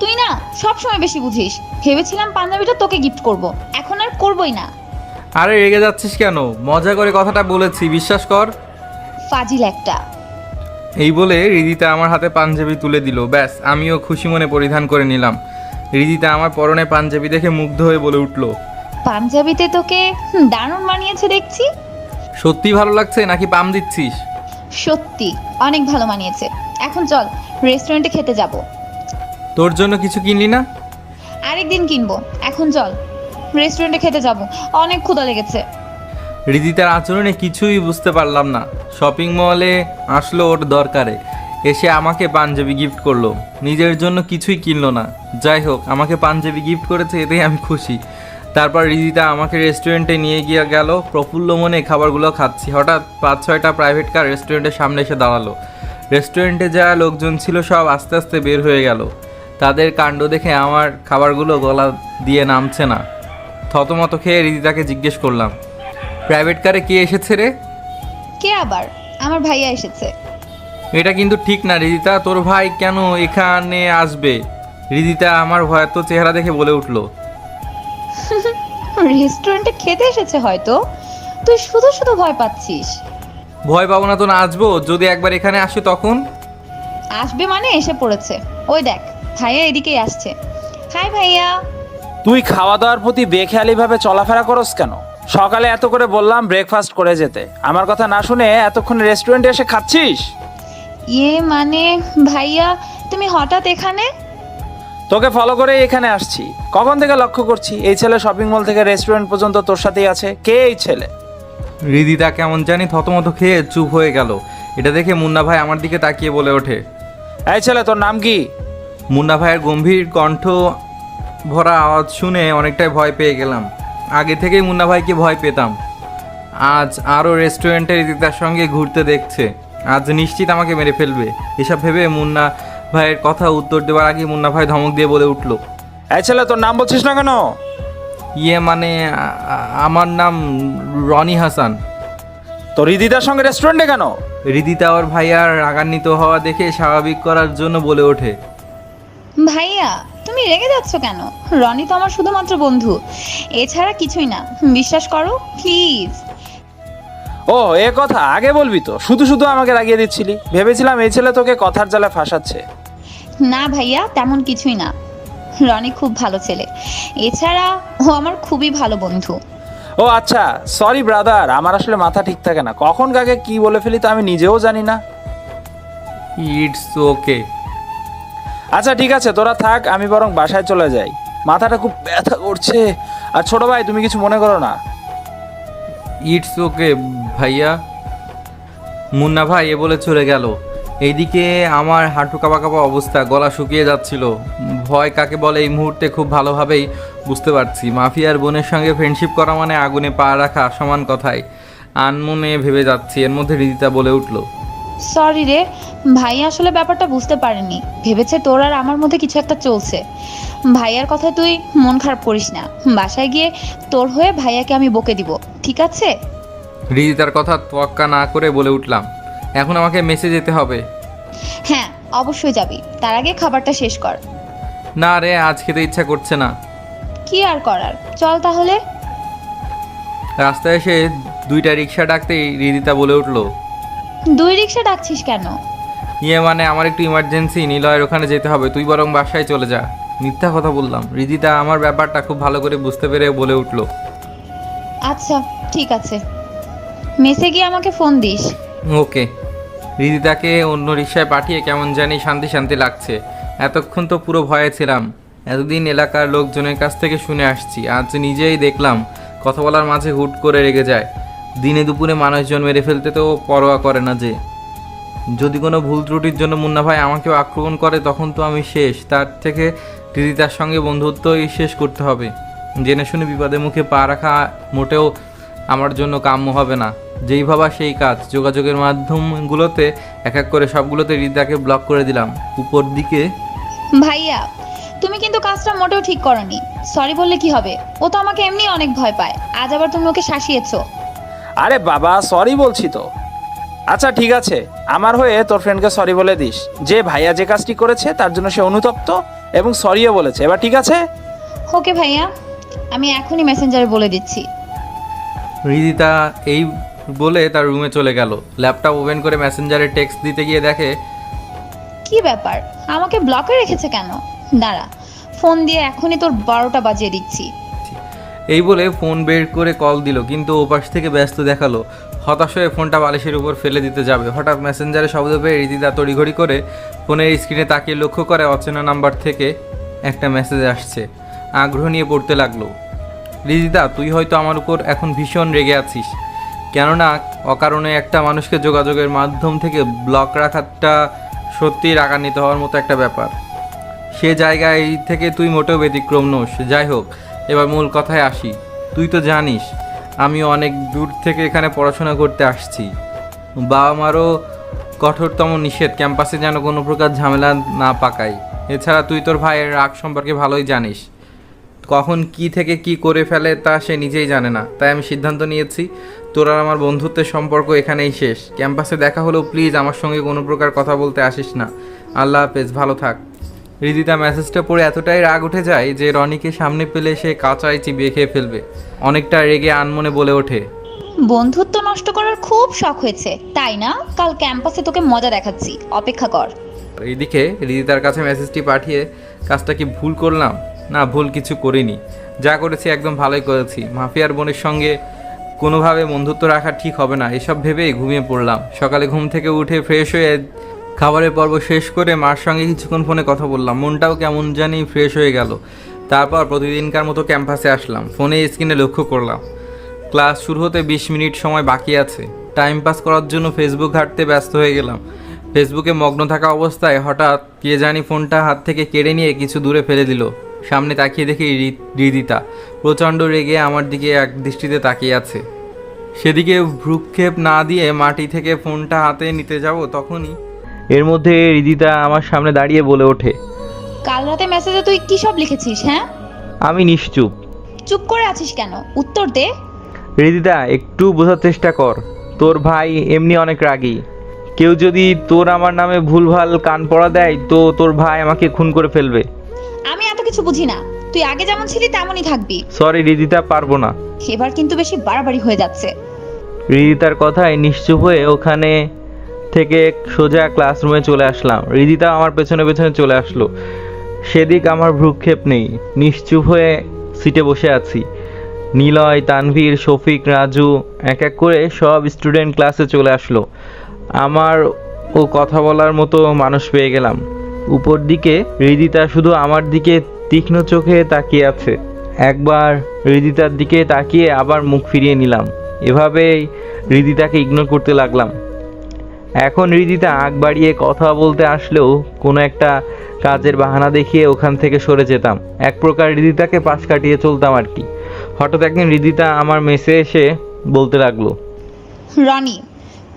তুই না সব সময় বেশি বুঝিস। ভেবেছিলাম পাঞ্জাবিটা তোকে গিফট করব, এখন আর করবই না। আরে রেগে যাচ্ছিস কেন? মজা করে কথাটা বলেছি, বিশ্বাস কর। ফাজিল একটা। এই বলে রিদিতা আমার হাতে পাঞ্জাবি তুলে দিল। ব্যাস, আমিও খুশি মনে পরিধান করে নিলাম। রিদিতা আমার পরনে পাঞ্জাবি দেখে মুগ্ধ হয়ে বলে উঠল, পাঞ্জাবিতে তোকে দারুণ মানিয়েছে দেখছি। সত্যি ভালো লাগছে নাকি পাম দিচ্ছিস? সত্যি অনেক ভালো মানিয়েছে। এখন চল, রেস্টুরেন্টে খেতে যাব। তোর জন্য কিছু কিনলি না? আরেকদিন কিনবো, এখন চল রেস্টুরেন্টে খেতে যাব, অনেক ক্ষুধা লেগেছে। রিদিতার আচরণে কিছুই বুঝতে পারলাম না। শপিং মলে আসলো ওর দরকারে, এসে আমাকে পাঞ্জাবি গিফট করলো, নিজের জন্য কিছুই কিনলো না। যাই হোক, আমাকে পাঞ্জাবি গিফট করেছে এতেই আমি খুশি। তারপর রিদিতা আমাকে রেস্টুরেন্টে নিয়ে গিয়ে গেল। প্রফুল্ল মনে খাবারগুলো খাচ্ছি, হঠাৎ 5-6টা প্রাইভেট কার রেস্টুরেন্টের সামনে এসে দাঁড়ালো। রেস্টুরেন্টে যারা লোকজন ছিল সব আস্তে আস্তে বের হয়ে গেল। তাদের কাণ্ড দেখে আমার খাবারগুলো গলা দিয়ে নামছে না। থতমত খেয়ে রিদিতাকে জিজ্ঞেস করলাম, প্রাইভেট কারে কে এসেছে রে? কে আবার? আমার ভাইয়া এসেছে। এটা কিন্তু ঠিক না রিদিতা, তোর ভাই কেন এখানে আসবে? রিদিতা আমার ভয়ার্ত চেহারা দেখে বলে উঠল, রেস্টুরেন্টে খেতে এসেছে হয়তো, তুই শুধু শুধু ভয় পাচ্ছিস। ভয় পাবো না তো নাচবো, যদি একবার এখানে আসে তখন। আসবে মানে এসে পড়েছে, ওই দেখ ভাইয়া এদিকেই আসছে। হাই ভাইয়া। তুই খাওয়া দাওয়ার প্রতি বেখেয়ালিভাবে চলাফেরা করস কেন? সকালে এত করে বললাম ব্রেকফাস্ট করে যেতে, আমার কথা না শুনে এতক্ষণ রেস্টুরেন্টে এসে খাচ্ছিস? ইয়ে মানে ভাইয়া, তুমি হঠাৎ এখানে? তোকে ফলো করে এখানে আসছি। কখন থেকে লক্ষ্য করছি এই ছেলে শপিং মল থেকে রেস্টুরেন্ট পর্যন্ত তোর সাথেই আছে। কে এই ছেলে? রিদিতা কেমন জানি থতমত খেয়ে চুপ হয়ে গেল। এটা দেখে মুন্না ভাই আমার দিকে তাকিয়ে বলে ওঠে, এই ছেলে তোর নাম কি? মুন্না ভাইয়ের গম্ভীর কণ্ঠ ভরা আওয়াজ শুনে অনেকটাই ভয় পেয়ে গেলাম। আগে থেকেই মুন্না ভাইকে ভয় পেতাম, আজ আরও রেস্টুরেন্টে রিদিতার সঙ্গে ঘুরতে দেখছে, আজ নিশ্চিত আমাকে মেরে ফেলবে। এসব ভেবে মুন্না ভাইয়ের কথা উত্তর দেওয়ার আগে মুন্না ভাই ধমক দিয়ে বলে উঠল, এই ছেলে তোর নাম বলছিস না কেন? ইয়ে মানে আমার নাম রনি হাসান। তো রিদিতার সঙ্গে রেস্টুরেন্টে কেন? রিদিতা ওর ভাইয়ার রাগান্বিত হওয়া দেখে স্বাভাবিক করার জন্য বলে ওঠে, ভাইয়া তুমি রেগে যাচ্ছ কেন? রনি তো আমার শুধুমাত্র বন্ধু, এছাড়া কিছুই না, বিশ্বাস করো প্লিজ। ও এ কথা আগে বলবি তো, শুধু শুধু আমাকে রাগিয়ে দিচ্ছিলি। ভেবেছিলাম এই ছেলে তোকে কথার জালে ফাঁসাচ্ছে। না ভাইয়া, তেমন কিছুই না। রনি খুব ভালো ছেলে, এছাড়া ও আমার খুবই ভালো বন্ধু। ও আচ্ছা, সরি ব্রাদার, আমার আসলে মাথা ঠিক থাকে না, কখন কাকে কি বলে ফেলি তা আমি নিজেও জানি না। It's okay. আচ্ছা ঠিক আছে, তোরা থাক, আমি বরং বাসায় চলে যাই, মাথাটা খুব ব্যথা করছে। আর ছোট ভাই, তুমি কিছু মনে করো না। ইটস ওকে ভাইয়া। মুন্না ভাই এ বলে চলে গেল। এইদিকে আমার হাঁটু কাঁপা কাঁপা অবস্থা, গলা শুকিয়ে যাচ্ছিল। ভয় কাকে বলে এই মুহূর্তে খুব ভালোভাবেই বুঝতে পারছি। মাফিয়ার বোনের সঙ্গে ফ্রেন্ডশিপ করা মানে আগুনে পা রাখা সমান কথাই। আনমনে ভেবে যাচ্ছি, এর মধ্যে রিদিতা বলে উঠল, সরি রে, ভাই আসলে ব্যাপারটা বুঝতে পারেনি, ভেবেছে তোর আর আমার মধ্যে কিছু একটা চলছে। ভাইয়ার কথায় তুই মন খারাপ করিস না, বাসায় গিয়ে তোর হয়ে ভাইয়াকে আমি বকে দিব, ঠিক আছে? রিদিতার কথা তোয়াক্কা না করে বলে উঠলাম, এখন আমাকে মেসে যেতে হবে। হ্যাঁ অবশ্যই যাবি, তার আগে খাবারটা শেষ কর। না রে, আজ খেতে ইচ্ছা করছে না। কি আর করার, চল তাহলে। রাস্তায় এসে দুইটা রিক্সা ডাকতেই রিদিতা বলে উঠল, দুই রিক্সা ডাকছিস কেন? ইয়ে মানে আমার একটু ইমার্জেন্সি, নিলয়ের ওখানে যেতে হবে, তুই বরং বাসায় চলে যা। মিথ্যা কথা বললাম। রিদিতা আমার ব্যাপারটা খুব ভালো করে বুঝতে পেরে বলে উঠল, আচ্ছা ঠিক আছে, মেসে গিয়ে আমাকে ফোন দিস। ওকে। রিদিতাকে অন্য রিক্সায় পাঠিয়ে কেমন জানি শান্তি শান্তি লাগছে। এতক্ষণ তো পুরো ভয়ে ছিলাম। এতদিন এলাকার লোকজনের কাছ থেকে শুনে আসছি, আজ নিজেই দেখলাম কথা বলার মাঝে হুট করে রেগে যায়। দিনে দুপুরে মানুষজন মেরে ফেলতে তো পরোয়া করে না যে। যদি কোনো ভুল ত্রুটির জন্য মুন্না ভাই আমাকেও আক্রমণ করে তখন তো আমি শেষ। তার থেকে রিদিতার সঙ্গে বন্ধুত্বই শেষ করতে হবে। জেনে শুনে বিপদের মুখে পা রাখা মোটেও আমার জন্য কাম্য হবে না। যেই ভাবা সেই কাজ। যোগাযোগের মাধ্যমগুলোতে এক এক করে সবগুলোতে রিদিতাকে ব্লক করে দিলাম। উপর দিকে ভাইয়া তুমি কিন্তু কাজটা মোটেও ঠিক করনি। সরি বললে কি হবে, ও তো আমাকে এমনি অনেক ভয় পায়, আজ আবার তুমি ওকে শাসিয়েছো। আরে বাবা, সরি বলছি তো। আচ্ছা ঠিক আছে, আমার হয়ে তোর ফ্রেন্ডকে সরি বলে দিস, যে ভাইয়া যে কাজটি করেছে তার জন্য সে অনুতপ্ত এবং সরিও বলেছে। এবার ঠিক আছে? ওকে ভাইয়া, আমি এখনই মেসেঞ্জারে বলে দিচ্ছি। রিদিতা এই বলে তার রুমে চলে গেল। ল্যাপটপ ওপেন করে মেসেঞ্জারে টেক্সট দিতে গিয়ে দেখে, কি ব্যাপার, আমাকে ব্লকে রেখেছে কেন? দাঁড়া, ফোন দিয়ে এখনই তোর 12টা বাজিয়ে দিচ্ছি। এই বলে ফোন বের করে কল দিল, কিন্তু ওপাশ থেকে ব্যস্ত দেখালো। হতাশ হয়ে ফোনটা বালিশের উপর ফেলে দিতে যাবে, হঠাৎ মেসেঞ্জারে শব্দ পেয়ে রিদিতা তড়িঘড়ি করে ফোনের স্ক্রিনে তাকিয়ে লক্ষ্য করে অচেনা নাম্বার থেকে একটা মেসেজ আসছে। আগ্রহ নিয়ে পড়তে লাগলো, রিদিতা তুই হয়তো আমার উপর এখন ভীষণ রেগে আছিস, কেননা অকারণে একটা মানুষকে যোগাযোগের মাধ্যম থেকে ব্লক রাখাটা সত্যিই রাগান্বিত হওয়ার মতো একটা ব্যাপার। সে জায়গায় থেকে তুই মোটেও ব্যতিক্রম নোস। যাই হোক, এবার মূল কথায় আসি। তুই তো জানিস আমি অনেক দূর থেকে এখানে পড়াশোনা করতে আসছি। বাবা মারও কঠোরতম নিষেধ ক্যাম্পাসে যেন কোনো প্রকার ঝামেলা না পাকাই। এছাড়া তুই তোর ভাইয়ের রাগ সম্পর্কে ভালোই জানিস, কখন কি থেকে কি করে ফেলে তা সে নিজেই জানে না। তাই আমি সিদ্ধান্ত নিয়েছি তোর আর আমার বন্ধুত্বের সম্পর্ক এখানেই শেষ। ক্যাম্পাসে দেখা হলেও প্লিজ আমার সঙ্গে কোনো প্রকার কথা বলতে আসিস না। আল্লাহ হাফেজ, ভালো থাক। রিদিতা মেসেজটা পড়ে এতটাই রাগ উঠে যায় যে রনিকে সামনে পেলে সে কাঁচাই চিবিয়ে খেয়ে ফেলবে। অনেকটা রেগে আনমনে বলে ওঠে, বন্ধুত্ব নষ্ট করার খুব শখ হয়েছে তাই না? কাল ক্যাম্পাসে তোকে মজা দেখাচ্ছি, অপেক্ষা কর। এইদিকে রিদিতার কাছে মেসেজটি পাঠিয়ে কাজটা কি ভুল করলাম? না, ভুল কিছু করিনি, যা করেছি একদম ভালোই করেছি। মাফিয়ার বোনের সঙ্গে কোনোভাবে বন্ধুত্ব রাখা ঠিক হবে না, এসব ভেবেই ঘুমিয়ে পড়লাম। সকালে ঘুম থেকে উঠে ফ্রেশ হয়ে খাবারের পর্ব শেষ করে মার সঙ্গে কিছুক্ষণ ফোনে কথা বললাম। মনটাও কেমন জানি ফ্রেশ হয়ে গেল। তারপর প্রতিদিনকার মতো ক্যাম্পাসে আসলাম। ফোনে স্ক্রিনে লক্ষ্য করলাম ক্লাস শুরু হতে 20 মিনিট সময় বাকি আছে। টাইম পাস করার জন্য ফেসবুক ঘাঁটতে ব্যস্ত হয়ে গেলাম। ফেসবুকে মগ্ন থাকা অবস্থায় হঠাৎ কে জানি ফোনটা হাত থেকে কেড়ে নিয়ে কিছু দূরে ফেলে দিল। সামনে তাকিয়ে দেখি রিদিতা প্রচণ্ড রেগে আমার দিকে এক দৃষ্টিতে তাকিয়ে আছে। সেদিকে ভ্রুক্ষেপ না দিয়ে মাটি থেকে ফোনটা হাতে নিতে যাব, তখনই এর মধ্যে রিদিতা আমার সামনে দাঁড়িয়ে বলে ওঠে, কাল রাতে মেসেজে তুই কি সব লিখেছিস? হ্যাঁ, আমি নিশ্চুপ। চুপ করে আছিস কেন? উত্তর দে। রিদিতা একটু বোঝার চেষ্টা কর, তোর ভাই এমনি অনেক রাগী। কেউ যদি তোর আমার নামে ভুলভাল কান পড়া দেয় তো তোর ভাই আমাকে খুন করে ফেলবে। আমি এত কিছু বুঝি না, তুই আগে যেমন ছিলি তেমনই থাকবি। সরি রিদিতা, পারবো না। এবার কিন্তু বেশি বাড়াবাড়ি হয়ে যাচ্ছে। রিদিতার কথায় নিশ্চুপ হয়ে ওখানে থেকে সোজা ক্লাসরুমে চলে আসলাম। রিদিতা আমার পেছনে পেছনে চলে আসলো। সেদিক আমার ভ্রুক্ষেপ নেই, নিশ্চুপ হয়ে সিটে বসে আছি। নিলয়, তানভীর, শফিক, রাজু এক এক করে সব স্টুডেন্ট ক্লাসে চলে আসলো। আমার ও কথা বলার মতো মানুষ পেয়ে গেলাম। উপর দিকে রিদিতা শুধু আমার দিকে তীক্ষ্ণ চোখে তাকিয়ে আছে। একবার রিদিতার দিকে তাকিয়ে আবার মুখ ফিরিয়ে নিলাম। এভাবেই রিদিতাকে ইগনোর করতে লাগলাম। এখন রিদিতা আগ বাড়িয়ে কথা বলতে আসলেও কোনো একটা কাজের বাহানা দেখিয়ে ওখান থেকে সরে যেতাম। এক প্রকার রিদিতাকে পাশ কাটিয়ে চলতাম আর কি। হঠাৎ একদিন রিদিতা আমার মেসে এসে বলতে লাগলো, রনি,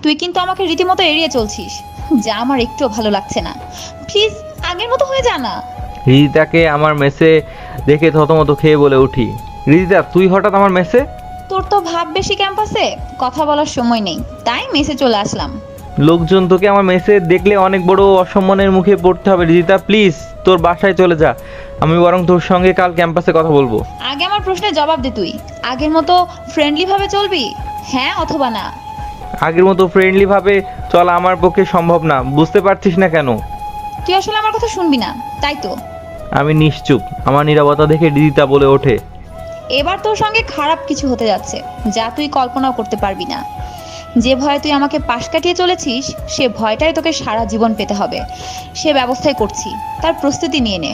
তুই কিন্তু আমাকে রীতিমতো এড়িয়ে চলছিস, যা আমার একটুও ভালো লাগছে না। প্লিজ আগের মতো হয়ে যা না। রিদিতাকে আমার মেসে দেখে থতমত খেয়ে বলে উঠি, রিদিতা তুই হঠাৎ আমার মেসে? তোর তো ভাব বেশি ক্যাম্পাসে, কথা বলার সময় নেই, তাই মেসে চলে আসলাম। লোকজন তোকে আমার মেসে দেখলে অনেক বড় অসম্মানের মুখে পড়তে হবে। রিদিতা প্লিজ তোর বাসায় চলে যা, আমি বরং তোর সঙ্গে কাল ক্যাম্পাসে কথা বলবো। আগে আমার প্রশ্নের জবাব দে, তুই আগের মতো ফ্রেন্ডলি ভাবে চলবি, হ্যাঁ অথবা না? আগের মতো ফ্রেন্ডলি ভাবে চলা আমার পক্ষে সম্ভব না, বুঝতে পারছিস না কেন? তুই আসলে আমার কথা শুনবি না, তাই তো। আমি নিশ্চুপ। আমার নীরবতা দেখে রিদিতা বলে ওঠে, এবার তোর সঙ্গে খারাপ কিছু হতে যাচ্ছে, যা তুই কল্পনাও করতে পারবি না। যে ভয়ে তুই আমাকে পাশ কাটিয়ে চলেছিস, সে ভয়টাই তোকে সারা জীবন পেতে হবে। সে ব্যবস্থাই করছি, তার প্রস্তুতি নিয়ে নে।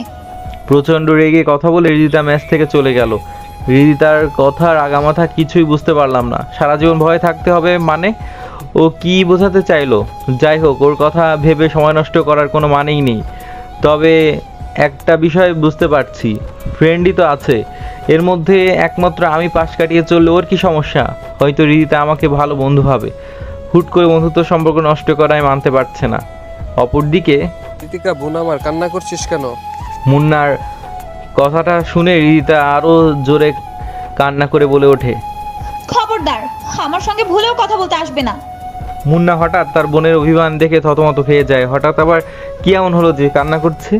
প্রচণ্ড রেগে কথা বলে রিদিতা ম্যাচ থেকে চলে গেল। রিদিতার কথার আগামাথা কিছুই বুঝতে পারলাম না। সারা জীবন ভয়ে থাকতে হবে মানে ও কি বোঝাতে চাইলো? যাই হোক, ওর কথা ভেবে সময় নষ্ট করার কোনো মানেই নেই। তবে একটা বিষয় বুঝতে পারছি, ফ্রেন্ডই তো আছে, এর মধ্যে একমাত্র আমি পাশ কাটিয়ে চললে ওর কি সমস্যা? হয়তো রিদিতা আমাকে ভালো বন্ধু ভাবে। হুট করে বন্ধুত্ব সম্পর্ক নষ্ট করায় মানতে পারছে না। অপরদিকে রিতিকা বোন আমার, কান্না করছিস কেন? মুন্নার কথাটা শুনে রিদিতা আরও জোরে কান্না করে বলে ওঠে, খবরদার, আমার সঙ্গে ভুলেও কথা বলতে আসবে না। মুন্না হঠাৎ তার বোনের অভিমান দেখে থতমত খেয়ে যায়। হঠাৎ আবার কি এমন হলো যে কান্না করছে?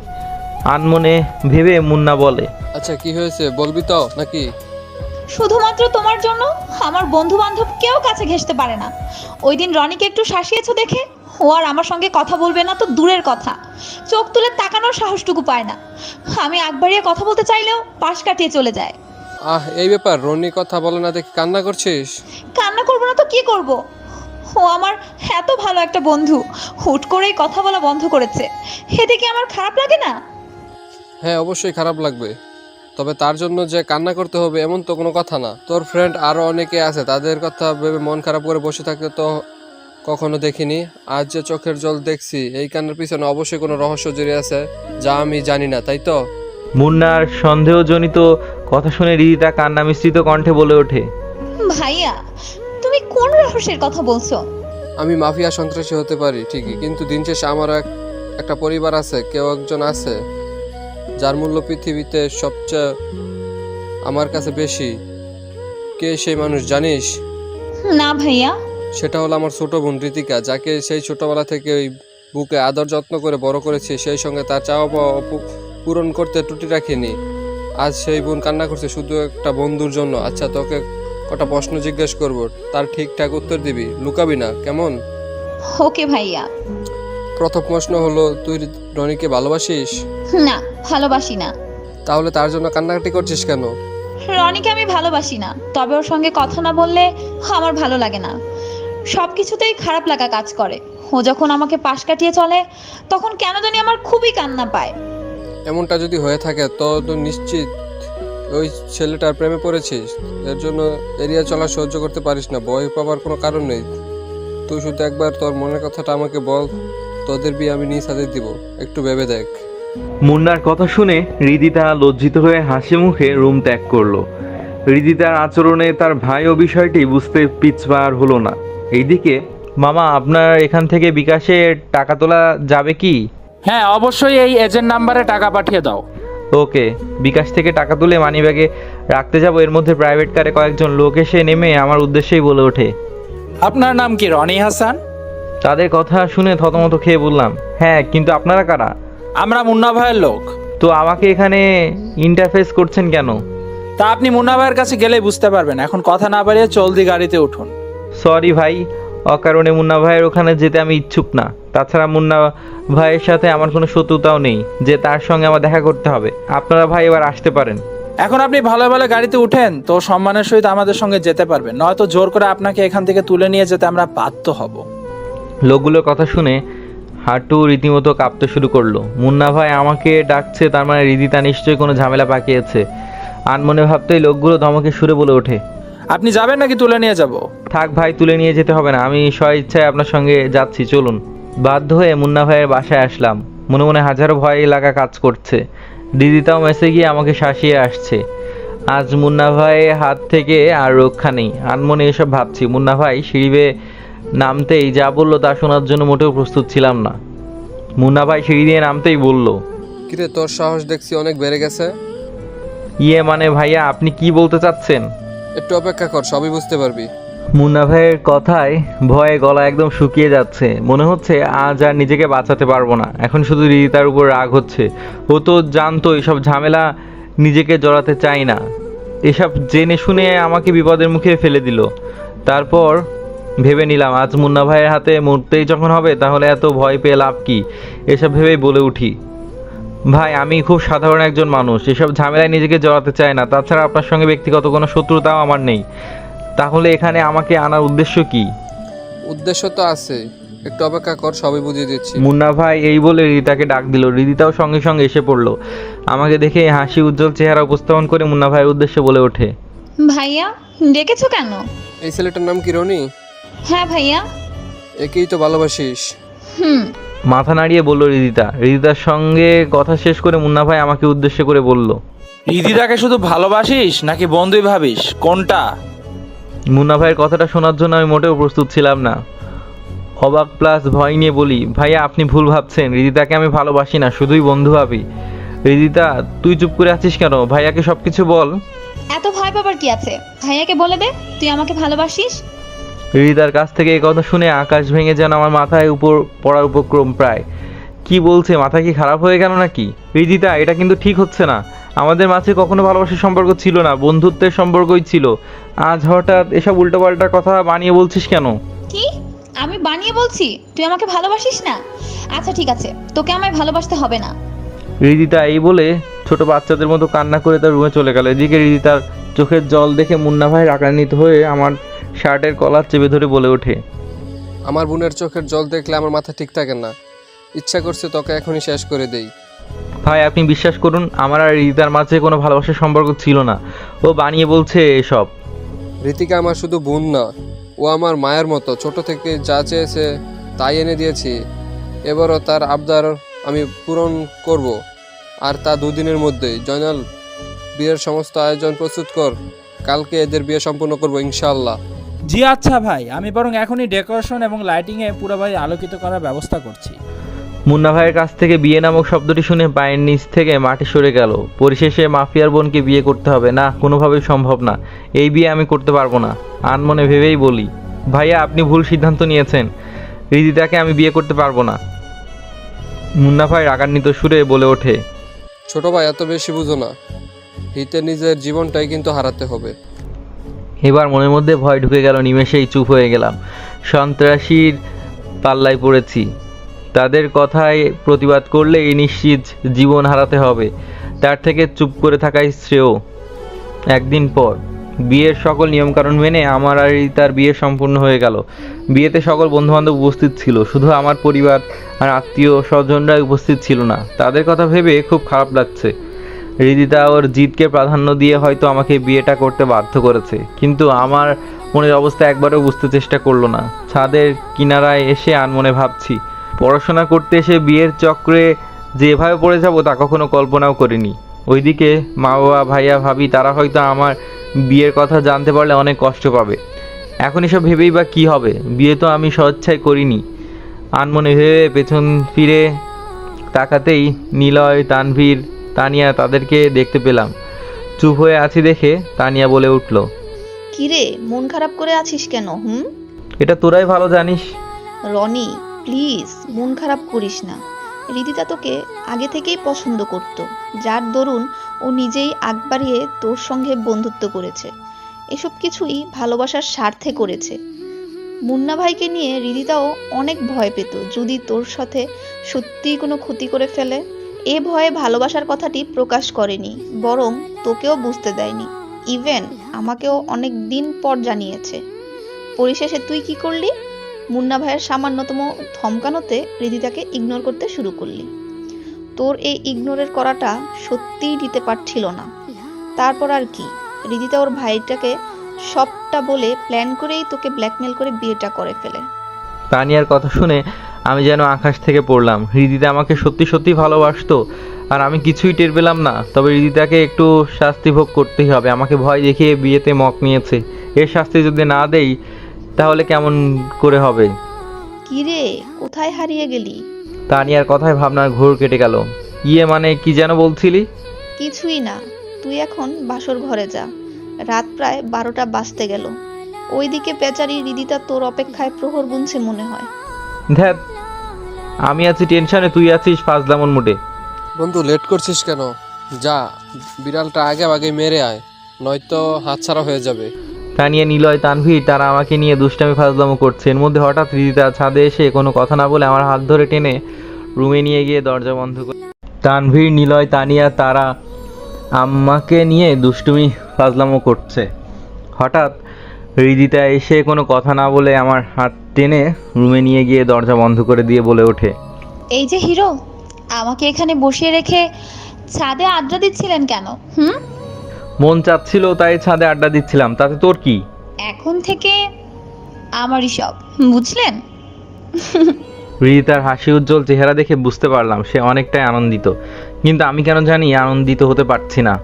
আনমনে ভেবে মুন্না বলে, আচ্ছা কি হয়েছে বলবি তো নাকি? শুধুমাত্র তোমার জন্য আমার বন্ধু বান্ধব কেউ কাছে ঘেঁষতে পারে না। ওই দিন রনিকে একটু শাসিয়েছো দেখে ও আর আমার সঙ্গে কথা বলবে না তো দূরের কথা, চোখ তুলে তাকানোর সাহসটুকু পায় না। আমি আগ বাড়িয়ে কথা বলতে চাইলেও পাশ কাটিয়ে চলে যায়। এই ব্যাপার, রনি কথা বলে না দেখে কান্না করছিস? কান্না করবো না তো কি করব? ও আমার এত ভালো একটা বন্ধু, হুট করেই কথা বলা বন্ধ করেছে, এতে কি আমার খারাপ লাগে না? হ্যাঁ অবশ্যই খারাপ লাগবে, তবে তার জন্য যে কান্না করতে হবে এমন তো কোনো কথা না। তোর ফ্রেন্ড আরো অনেকে আছে, তাদের কথা ভেবে মন খারাপ করে বসে থাকতে তো কখনো দেখিনি। আজ যে চোখের জল দেখছি, এই কান্নার পিছনে অবশ্যই কোনো রহস্য জড়িয়ে আছে, যা আমি জানি না, তাই তো? মুন্নার সন্দেহজনিত কথা শুনে রিদিতা কান্না মিশ্রিত কণ্ঠে বলে ওঠে, ভাইয়া, তুমি কোন রহস্যের কথা বলছো? আমি মাফিয়া সন্ত্রাসী হতে পারি ঠিকই, কিন্তু দিন শেষে আমার একটা পরিবার আছে, কেউ একজন আছে যার মূল্য পৃথিবীতে সবচেয়ে আমার কাছে বেশি। কে সেই মানুষ জানিস? না ভাইয়া। সেটা হলো আমার ছোট বোন রিতিকা, যাকে সেই ছোটবেলা থেকে ওই বুকে আদর যত্ন করে বড় করেছি, সেই সঙ্গে তার চাওয়া পাওয়া পূরণ করতে ত্রুটি রাখিনি। আজ সেই বোন কান্না করছে শুধু একটা বন্ধুর জন্য। আচ্ছা তোকে কটা প্রশ্ন জিজ্ঞেস করব, তার ঠিকঠাক উত্তর দিবি, লুকাবি না, কেমন? ওকে ভাইয়া। প্রথম প্রশ্ন হলো, তুই রনিকে ভালোবাসিস? না, ভালোবাসি না। তাহলে তার জন্য কান্নাকাটি করছিস কেন? রনিকে আমি ভালোবাসি না, তবে ওর সঙ্গে কথা না বললে আমার ভালো লাগে না। সব কিছুতেই খারাপ লাগা কাজ করে। ও যখন আমাকে পাশ কাটিয়ে চলে, তখন কেন জানি আমার খুবই কান্না পায়। এমনটা যদি হয়ে থাকে তো নিশ্চিত ওই ছেলেটার প্রেমে পড়েছিস। এর জন্য এড়িয়ে চলা সহ্য করতে পারিস না, ভয় পাবার কোনো কারণ নেই। তুই শুধু একবার তোর মনের কথাটা আমাকে বল, তোদের বিয়ে আমি নিজ হাতে দিব, একটু ভেবে দেখ। মুন্নার কথা শুনে রিদিতা লজ্জিত হয়ে হাসি মুখে রুম ত্যাগ করলো। রিদিতার আচরণে তার ভাইও বিষয়টি বুঝতে পিছপা হলো না। এইদিকে, মামা আপনার এখান থেকে বিকাশে টাকা তোলা যাবে কি? হ্যাঁ অবশ্যই, এই এজেন্ট নাম্বারে টাকা পাঠিয়ে দাও। ওকে। বিকাশ থেকে টাকা তুলে মানিব্যাগে রাখতে যাব, এর মধ্যে প্রাইভেট কারে কয়েকজন লোক এসে নেমে আমার উদ্দেশ্যেই বলে ওঠে, আপনার নাম কি রনি হাসান? তাদের কথা শুনে থতমত খেয়ে বললাম, হ্যাঁ, কিন্তু আপনারা কারা? আমরা মুন্না ভাইয়ের লোক। তো আমাকে এখানে ইন্টারফেস করছেন কেন? তা আপনি মুন্না ভাইয়ের কাছে গেলেই বুঝতে পারবেন। এখন কথা না বাড়িয়ে জলদি গাড়িতে উঠুন। সরি ভাই, অকারণে মুন্না ভাইয়ের ওখানে যেতে আমি ইচ্ছুক না। তাছাড়া মুন্না ভাইয়ের সাথে আমার কোনো শত্রুতাও নেই যে তার সঙ্গে আমার দেখা করতে হবে। আপনারা ভাই এবার আসতে পারেন। এখন আপনি ভালো ভালো গাড়িতে উঠেন তো সম্মানের সহিত আমাদের সঙ্গে যেতে পারবেন, নয়তো জোর করে আপনাকে এখান থেকে তুলে নিয়ে যেতে আমরা বাধ্য হব। লোকগুলোর কথা শুনে হাঁটু রীতিমতো কাঁপতে শুরু করলো। মুন্না ভাই আমাকে ডাকছে, তার মানে রিদিতা নিশ্চয়ই কোনো ঝামেলা পাকিয়েছে। আনমনে ভাবতেই লোকগুলো ধমকে সুরে বলে ওঠে, আপনি যাবেন নাকি তুলে নিয়ে যাব? থাক ভাই, তুলে নিয়ে যেতে হবে না, আমি স্ব ইচ্ছায় আপনার সঙ্গে যাচ্ছি, চলুন। বাধ্য হয়ে মুন্না ভাইয়ের বাসায় আসলাম। মনে মনে হাজারো ভয় লাগা কাজ করছে। দিদিতাও মেসে গিয়ে আমাকে শাসিয়ে আসছে। আজ মুন্না ভাইয়ের হাত থেকে আর রক্ষা নেই। আনমনে এসব ভাবছি। মুন্না ভাই সিঁড়ি বেয়ে নামতেই যা বললো তা শোনার জন্য মোটেও প্রস্তুত ছিলাম না। মুন্না ভাই সিঁড়ি দিয়ে নামতেই বলল, কিরে, তোর সাহস দেখছি অনেক বেড়ে গেছে। ইয়ে মানে ভাইয়া, আপনি কি বলতে চাচ্ছেন? একটু অপেক্ষা কর, সবই বুঝতে পারবি। মুন্না ভাইয়ের কথায় ভয়ে গলা একদম শুকিয়ে যাচ্ছে। মনে হচ্ছে আজ আর নিজেকে বাঁচাতে পারবো না। এখন শুধু রিদিতার উপর রাগ হচ্ছে। ও তো জানতো এসব ঝামেলা, নিজেকে জড়াতে চাই না। এসব জেনে শুনে আমাকে বিপদের মুখে ফেলে দিল। তারপর ভেবে নিলাম আজ মুন্না ভাইয়ের হাতে মরতেই যখন হবে তাহলে এত ভয় পেয়ে লাভ কি। এসব ভেবেই বলে উঠি, ভাই আমি খুব সাধারণ একজন মানুষ, এসব ঝামেলায় নিজেকে জড়াতে চাই না। তাছাড়া আপনার সঙ্গে ব্যক্তিগত কোনো শত্রুতাও আমার নেই। তাহলে এখানে আমাকে আনার উদ্দেশ্য কি? উদ্দেশ্য তো আছে, একটু অপেক্ষা কর, সবই বুঝিয়ে দিচ্ছি। মুন্না ভাই এই বলে রিদিতাকে ডাক দিল। রিদিতাও সঙ্গে সঙ্গে এসে পড়লো। আমাকে দেখে হাসি উজ্জ্বল চেহারা উপস্থাপন করে মুন্না ভাইয়ের উদ্দেশ্যে বলে ওঠে, ভাইয়া, ডেকেছো কেন? এই ছেলেটার নাম কি, রনি? হ্যাঁ ভাইয়া। একেই তো ভালোবাসিস? হুম। মাথা নাড়িয়ে বলল রিদিতা। রিদিতার সঙ্গে কথা শেষ করে মুন্না ভাই আমাকে উদ্দেশ্য করে বলল, রিদিতাকে শুধু ভালোবাসিস নাকি বন্ধুই ভাবিস, কোনটা? মুন্না ভাইয়ের কথাটা শোনার জন্য আমি মোটেও প্রস্তুত ছিলাম না। অবাক প্লাস ভয় নিয়ে বলি, ভাইয়া আপনি ভুল ভাবছেন, রিদিতাকে আমি ভালোবাসি না, শুধুই বন্ধু ভাবি। রিদিতা তুই চুপ করে আছিস কেন? ভাইয়াকে সব কিছু বল। এত ভয় পাবার কি আছে? ভাইয়াকে বলে দে তুই আমাকে ভালোবাসিস। রিদিতার কাছ থেকে এই কথা শুনে আকাশ ভেঙে যেন আমার মাথায় উপর পড়ার উপক্রম প্রায়। কি বলছে, মাথা কি খারাপ হয়ে গেল নাকি? রিদিতা এটা কিন্তু ঠিক হচ্ছে না। আমাদের মাঝে কখনো ভালোবাসার সম্পর্ক ছিল না, বন্ধুত্বের সম্পর্কই ছিল। আজ হঠাৎ এসব উল্টোপাল্টা কথা বানিয়ে বলছিস কেন? কি? আমি বানিয়ে বলছি তুই আমাকে ভালোবাসিস না? আচ্ছা ঠিক আছে, তোকে আমায় ভালোবাসতে হবে না। রিদিতা এই বলে ছোট বাচ্চাদের মতো কান্না করে তার রুমে চলে গেল। এদিকে রিদিতার চোখের জল দেখে মুন্না ভাই রাগান্বিত হয়ে আমার শার্টের কলার চেপে ধরে বলে ওঠে, আমার বোনের চোখের জল দেখলে আমার মাথা ঠিক থাকে না। ইচ্ছা করছে তোকে এখনই শেষ করে দেই। ভাই আপনি বিশ্বাস করুন, আমার আর রিদিতার মাঝে কোনো ভালোবাসার সম্পর্ক ছিল না। ও বানিয়ে বলছে এসব। ঋতিকা আমার শুধু বোন না, ও আমার মায়ের মতো। ছোট থেকে যা চেয়েছে তাই এনে দিয়েছি। এবারও তার আবদার আমি পূরণ করব। আর তা দুদিনের মধ্যেই। জয়নাল, বিয়ের সমস্ত আয়োজন প্রস্তুত কর, কালকে এদের বিয়ে সম্পন্ন করব ইনশাআল্লাহ। জি আচ্ছা ভাই, আমি বরং এখনই ডেকোরেশন এবং লাইটিংয়ে পুরো বাড়ি আলোকিত করার ব্যবস্থা করছি। মুন্না ভাইয়ের কাছ থেকে বিয়ে নামক শব্দটি শুনে পায়ের নিচ থেকে মাটি সরে গেল। পরিশেষে মাফিয়ার বোনকে বিয়ে করতে হবে না, কোনোভাবেই সম্ভব না। এই বিয়ে আমি করতে পারবো না। আনমনে ভেবেই বলি, ভাইয়া আপনি ভুল সিদ্ধান্ত নিয়েছেন, রিদিতাকে আমি বিয়ে করতে পারবো না। মুন্না ভাই রাগান্বিত সুরে বলে ওঠে, ছোট ভাই এত বেশি বুঝো না, হিতে নিজের জীবনটাই কিন্তু হারাতে হবে। এবার মনের মধ্যে ভয় ঢুকে গেল। নিমেষেই চুপ হয়ে গেলাম। সন্ত্রাসীর পাল্লায় পড়েছি। তাদের কথায় প্রতিবাদ করলে এই নিশ্চিত জীবন হারাতে হবে। তার থেকে চুপ করে থাকাই শ্রেয়। একদিন পর বিয়ের সকল নিয়মকানুন মেনে আমার আর তার বিয়ে সম্পূর্ণ হয়ে গেল। বিয়েতে সকল বন্ধুবান্ধব উপস্থিত ছিল, শুধু আমার পরিবার আর আত্মীয় স্বজনরাই উপস্থিত ছিল না। তাদের কথা ভেবে খুব খারাপ লাগছে। রিদিতা ওর জিদকে প্রাধান্য দিয়ে হয়তো আমাকে বিয়েটা করতে বাধ্য করেছে, কিন্তু আমার মনের অবস্থা একবারও বুঝতে চেষ্টা করলো না। ছাদের কিনারায় এসে আনমনে ভাবছি, পড়াশোনা করতে এসে বিয়ের চক্রে যেভাবে পড়ে যাব তা কখনো কল্পনাও করিনি। ওইদিকে মা বাবা, ভাইয়া, ভাবি তারা হয়তো আমার বিয়ের কথা জানতে পারলে অনেক কষ্ট পাবে। এখন এসব ভেবেই বা কী হবে? বিয়ে তো আমি স্বেচ্ছায় করিনি। আনমনে ভেবে পেছন ফিরে তাকাতেই নিলয়, তানভীর, তানিয়া তাদেরকে দেখতে পেলাম। চুপ হয়ে আছি দেখে তানিয়া বলে উঠল, কিরে, মন খারাপ করে আছিস কেন? এটা তোরাই ভালো জানিস। রনি প্লিজ মন খারাপ করিস না। রিদিতা তোকে আগে থেকেই পছন্দ করত, যার দরুন ও নিজেই আগ বাড়িয়ে তোর সঙ্গে বন্ধুত্ব করেছে। এসব কিছুই ভালোবাসার স্বার্থে করেছে। মুন্না ভাইকে নিয়ে হৃদিতাও অনেক ভয় পেত যদি তোর সাথে সত্যিই কোনো ক্ষতি করে ফেলে। এ ভয়ে ভালোবাসার কথাটি প্রকাশ করেনি, বরং তোকেও বুঝতে দেয়নি। ইভেন আমাকেও অনেক দিন পর জানিয়েছে। পরিশেষে তুই কি করলি? মুন্না ভাইয়ের সামান্যতম ধমকানোতে হৃদিতাকে ইগনোর করতে শুরু করলি। তোর এই ইগনোরের করাটা সত্যিই দিতে পারছিল না। তারপর আর কি, হৃদিতা ওর ভাইটাকে সবটা বলে প্ল্যান করেই তোকে ব্ল্যাকমেল করে বিয়েটা করে ফেলে। তানিয়ার কথা শুনে আমি যেন আকাশ থেকে পড়লাম। হৃদিতা আমাকে সত্যি সত্যি ভালোবাসতো আর আমি কিছুই টের পেলাম না। তবে হৃদিতাকে একটু শাস্তি ভোগ করতেই হবে। আমাকে ভয় দেখিয়ে বিয়েতে মক নিয়েছে, এর শাস্তি যদি না দেই তাহলে কেমন করে হবে? কি রে, কোথায় হারিয়ে গেলি? তানিয়ার কথায় ভাবনার ঘোর কেটে গেল। মানে কি যেন বলছিলি? কিছুই না, তুই এখন বাসর ঘরে যা। রাত প্রায় 12টা বাজতে গেল। ওইদিকে বেচারি হৃদিতা তোর অপেক্ষায় প্রহর গুনছে মনে হয়। ধ্যাত, আমি আছি টেনশনে, তুই আছিস ফাজলামন মুডে। বন্ধু লেট করছিস কেন? যা, বিড়ালটা আগে আগে মেরে আয়, নয়তো হাতছাড়া হয়ে যাবে। তানিয়া, নিলয়, তানভীর তারা আমাকে নিয়ে দুষ্টামি ফাজলামো করছে। এর মধ্যে হঠাৎ হৃদিতা ছাদে এসে কোনো কথা না বলে আমার হাত ধরে টেনে রুমে নিয়ে গিয়ে দরজা বন্ধ করে। তানভীর, নিলয়, তানিয়া তারা আমাকে নিয়ে দুষ্টুমি ফাজলামো করছে। হঠাৎ হৃদিতা এসে কোনো কথা না বলে আমার হাত টেনে রুমে নিয়ে গিয়ে দরজা বন্ধ করে দিয়ে বলে ওঠে, এই যে হিরো, আমাকে এখানে বসিয়ে রেখে ছাদে আড্ডা দিচ্ছিলেন কেন? মন চাচ্ছিল তাই ছাদে আড্ডা দিচ্ছিলাম, তাতে তোর কি? এখন থেকে আমারই সব, বুঝলেন? হৃদিতার হাসি উজ্জ্বল চেহারা দেখে বুঝতে পারলাম সে অনেকটাই আনন্দিত, কিন্তু আমি কেন জানি আনন্দিত হতে পারছি না।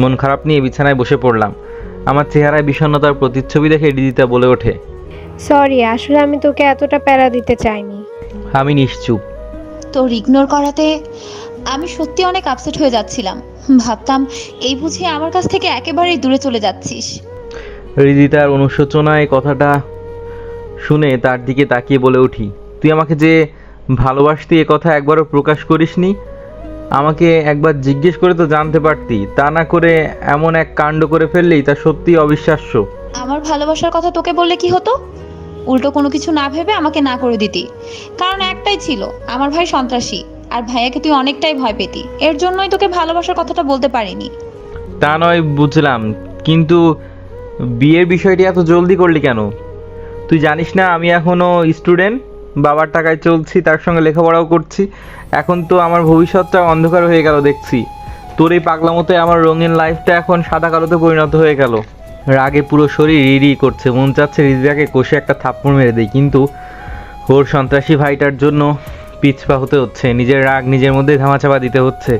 মন খারাপ নিয়ে বিছানায় বসে পড়লাম। আমার চেহারায় বিষণ্ণতার প্রতিচ্ছবি দেখে হৃদিতা বলে ওঠে, সরি, আসলে আমি তোকে এতটা প্যারা দিতে চাইনি। আমি নিশ্চুপ। তোর ইগনোর করাতে আমি সত্যি অনেক আপসেট হয়ে যাচ্ছিলাম। ভাবতাম এই বুঝি আমার কাছ থেকে একেবারেই দূরে চলে যাচ্ছিস। হৃদিতার অনুশোচনায় কথাটা শুনে তার দিকে তাকিয়ে বলে উঠি, তুই আমাকে যে ভালোবাসতি এ কথা একবারও প্রকাশ করিসনি। আমাকে একবার জিজ্ঞেস করে তো জানতে পারতি, তা না করে এমন এক কাণ্ড করে ফেললেই তা সত্যি অবিশ্বাস্য। আমার ভালোবাসার কথা তোকে বললে কি হতো? উল্টো কোনো কিছু না ভেবে আমাকে না করে দিতি। কারণ একটাই ছিল, আমার ভাই সন্ত্রাসী, আর ভাইয়াকে তুই অনেকটাই ভয় পেতি। এর জন্যই তোকে ভালোবাসার কথাটা বলতে পারিনি। তা নয় বুঝলাম, কিন্তু বিয়ের বিষয়টি এত জলদি করলি কেন? তুই জানিস না আমি এখনো স্টুডেন্ট, বাবার টাকায় চলছি, তার সঙ্গে লেখাপড়াও করছি। এখন তো আমার ভবিষ্যৎটা অন্ধকার হয়ে গেল দেখছি। তোর এই পাগলামোতে আমার রঙিন লাইফটা এখন সাদা কালোতে পরিণত হয়ে গেল। রাগে পুরো শরীর রিরি করছে, মন চাচ্ছে হৃদিতাকে কষে একটা থাপ্পড় মেরে দেই, কিন্তু ওর সন্ত্রাসী ভাইটার জন্য পিছপা হতে হচ্ছে। নিজের রাগ নিজের মধ্যে ধামাচাপা দিতে হচ্ছে।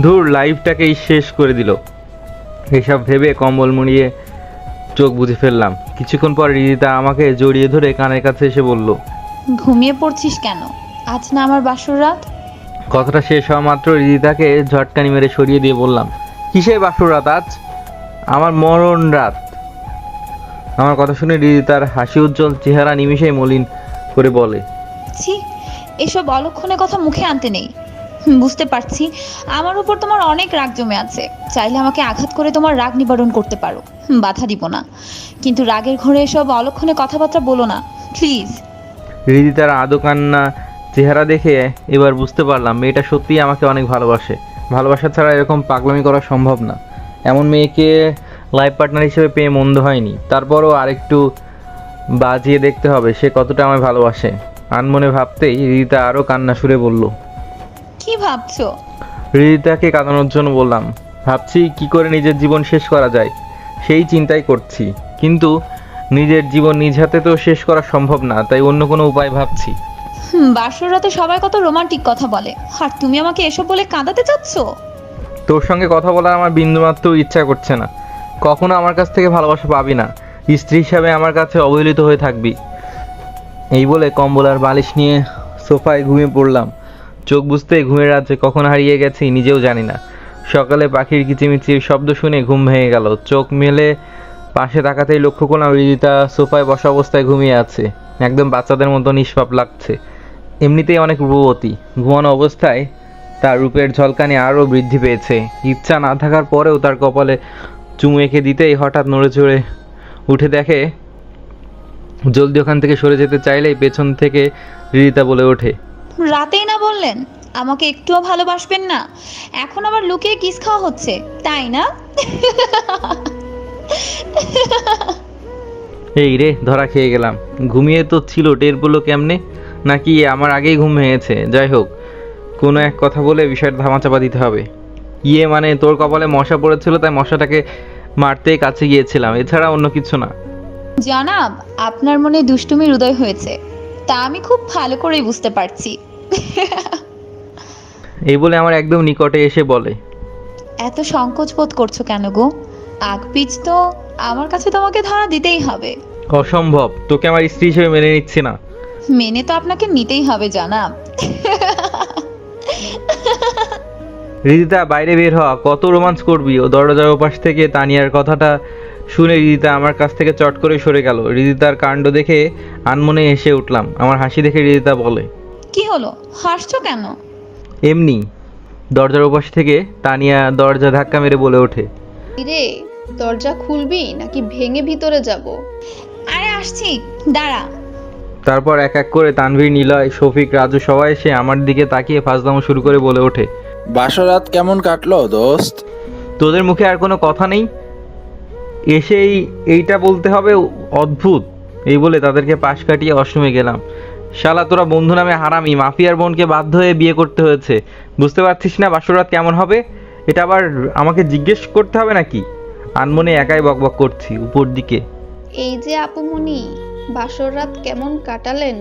ধুর, লাইফটাকেই শেষ করে দিল। এসব ভেবে কম্বল মুড়িয়ে চোখ বুজে ফেললাম। কিছুক্ষণ পর হৃদিতা আমাকে জড়িয়ে ধরে কানের কাছে এসে বলল, ঘুমিয়ে পড়ছিস কেন? আজ না আমার বাসর রাত। কথাটা শেষ হওয়া মাত্র হৃদিতাকে ঝটকানি মেরে সরিয়ে দিয়ে বললাম, কিসের বাসর রাত? আজ আমার মরণ রাত। আমার কথা শুনে হৃদিতার হাসি উজ্জ্বল চেহারা নিমিষেই মলিন করে বলে, ছি, এসব অলক্ষণের কথা মুখে আনতে নেই। বুঝতে পারছি আমার উপর তোমার অনেক রাগ জমে আছে। চাইলে আমাকে আঘাত করে তোমার রাগ নিবারণ করতে পারো, বাধা দিব না। কিন্তু রাগের ঘরে এসব অলক্ষণে কথাবার্তা বলো না, প্লিজ। হৃদিতার আদো কান্না চেহারা দেখে এবার বুঝতে পারলাম মেয়েটা সত্যিই আমাকে অনেক ভালোবাসে। ভালোবাসা ছাড়া এরকম পাগলামি করা সম্ভব না। এমন মেয়েকে লাইফ পার্টনার হিসেবে পেয়ে মন্দ হয়নি। তারপরও আরেকটু বাজিয়ে দেখতে হবে সে কতটা আমায় ভালোবাসে। আনমনে ভাবতেই হৃদিতা আরও কান্না সুরে বলল, কি ভাবছো? হৃদিতাকে কাঁদানোর জন্য বললাম, ভাবছি কি করে নিজের জীবন শেষ করা যায়, সেই চিন্তাই করছি। কিন্তু নিজের জীবন নিজ হাতে তো শেষ করা সম্ভব না, তাই অন্য কোনো উপায় ভাবছি। বাসর রাতে সবাই কত রোমান্টিক কথা বলে, আর তুমি আমাকে এসব বলে কাঁদাতে চাচ্ছ? তোর সঙ্গে কথা বলার আমার বিন্দুমাত্র ইচ্ছা করছে না। কখনো আমার কাছ থেকে ভালোবাসা পাবি না, স্ত্রী হিসাবে আমার কাছে অবহেলিত হয়ে থাকবি। এই বলে কম্বল আর বালিশ নিয়ে সোফায় ঘুমিয়ে পড়লাম। চোখ বুঝতে ঘুমের রাজ্যে কখন হারিয়ে গেছি নিজেও জানি না। সকালে পাখির কিচিমিচির শব্দ শুনে ঘুম ভেঙে গেল। চোখ মেলে পাশে তাকাতেই লক্ষ্য করলাম হৃদিতা সোফায় বসা অবস্থায় ঘুমিয়ে আছে। একদম বাচ্চাদের মতো নিষ্পাপ লাগছে। এমনিতেই অনেক রূপবতী, ঘুমানো অবস্থায় তার রূপের ঝলকানি আরও বৃদ্ধি পেয়েছে। ইচ্ছা না থাকার পরেও তার কপালে চুমু এঁকে দিতেই হঠাৎ নড়ে চড়ে উঠে দেখে জলদি ওখান থেকে সরে যেতে চাইলেই পেছন থেকে রিদিতা বলে ওঠে, রাতেই না বললেন আমাকে একটুও ভালোবাসবেন না, এখন আবার লুকিয়ে কিস খাওয়া হচ্ছে তাই না? এই রে, ধরা খেয়ে গেলাম। ঘুমিয়ে তো ছিল, টের পেলো কেমনে? নাকি আমার আগেই ঘুম ভেঙেছে? যাই হোক, কোনো এক কথা বলে বিষয়টা ধামাচাপা দিতে হবে। মানে তোর কপালে মশা পড়েছিল, তাই মশাটাকে মারতেই কাছে গিয়েছিলাম, এছাড়া অন্য কিছু না। জনাব, আপনার মনে দুষ্টুমির উদয় হয়েছে, তা আমি খুব ভালো করেই বুঝতে পারছি। এই বলে আমার একদম নিকটে এসে বলে, এত সংকোচ বোধ করছো কেন গো? আগ পিচ তো আমার কাছে তোমাকে ধরা দিতেই হবে। অসম্ভব, তোকে আমার স্ত্রী হিসেবে মেনে নিচ্ছি না। মেনে তো আপনাকে নিতেই হবে জনাব। রিদিতা, বাইরে বের হ, কত রোমান্স করবি? ও দরজার ওপাশ থেকে তানিয়ার কথাটা শুনে রিদিতা আমার কাছ থেকে চট করে সরে গেল। রিদিতার কাণ্ড দেখে আনমনে হেসে উঠলাম। আমার হাসি দেখে রিদিতা বলে, কি হলো, হাসছো কেন? এমনি। দরজার ওপাশ থেকে তানিয়া দরজা ধাক্কা মেরে বলে ওঠে, রে, দরজা খুলবি নাকি ভেঙে ভিতরে যাব? আরে আসছি, দাঁড়া। তারপর এক এক করে তানভীর, নিলয়, শফিক, রাজু সবাই এসে আমার দিকে তাকিয়ে ফাজলামো শুরু করে বলে ওঠে, বাসরাত কেমন কাটলো দোস্ত? তোদের মুখে আর কোনো কথা নেই, এসেই এইটা বলতে হবে? অদ্ভুত। এই বলে তাদেরকে পাশ কাটিয়ে অষ্টমে গেলাম। শালা তোরা বন্ধু নামে হারামি, মাফিয়ার বোনকে বাধ্য হয়ে বিয়ে করতে হয়েছে। বুঝতে পারছিস না বাসরাত কেমন হবে? এটা আবার আমাকে জিজ্ঞেস করতে হবে নাকি? আনমনে একাই বকবক করছি উপর দিকে। এই যে আপুমনি, বাসর রাত কেমন কাটালেন?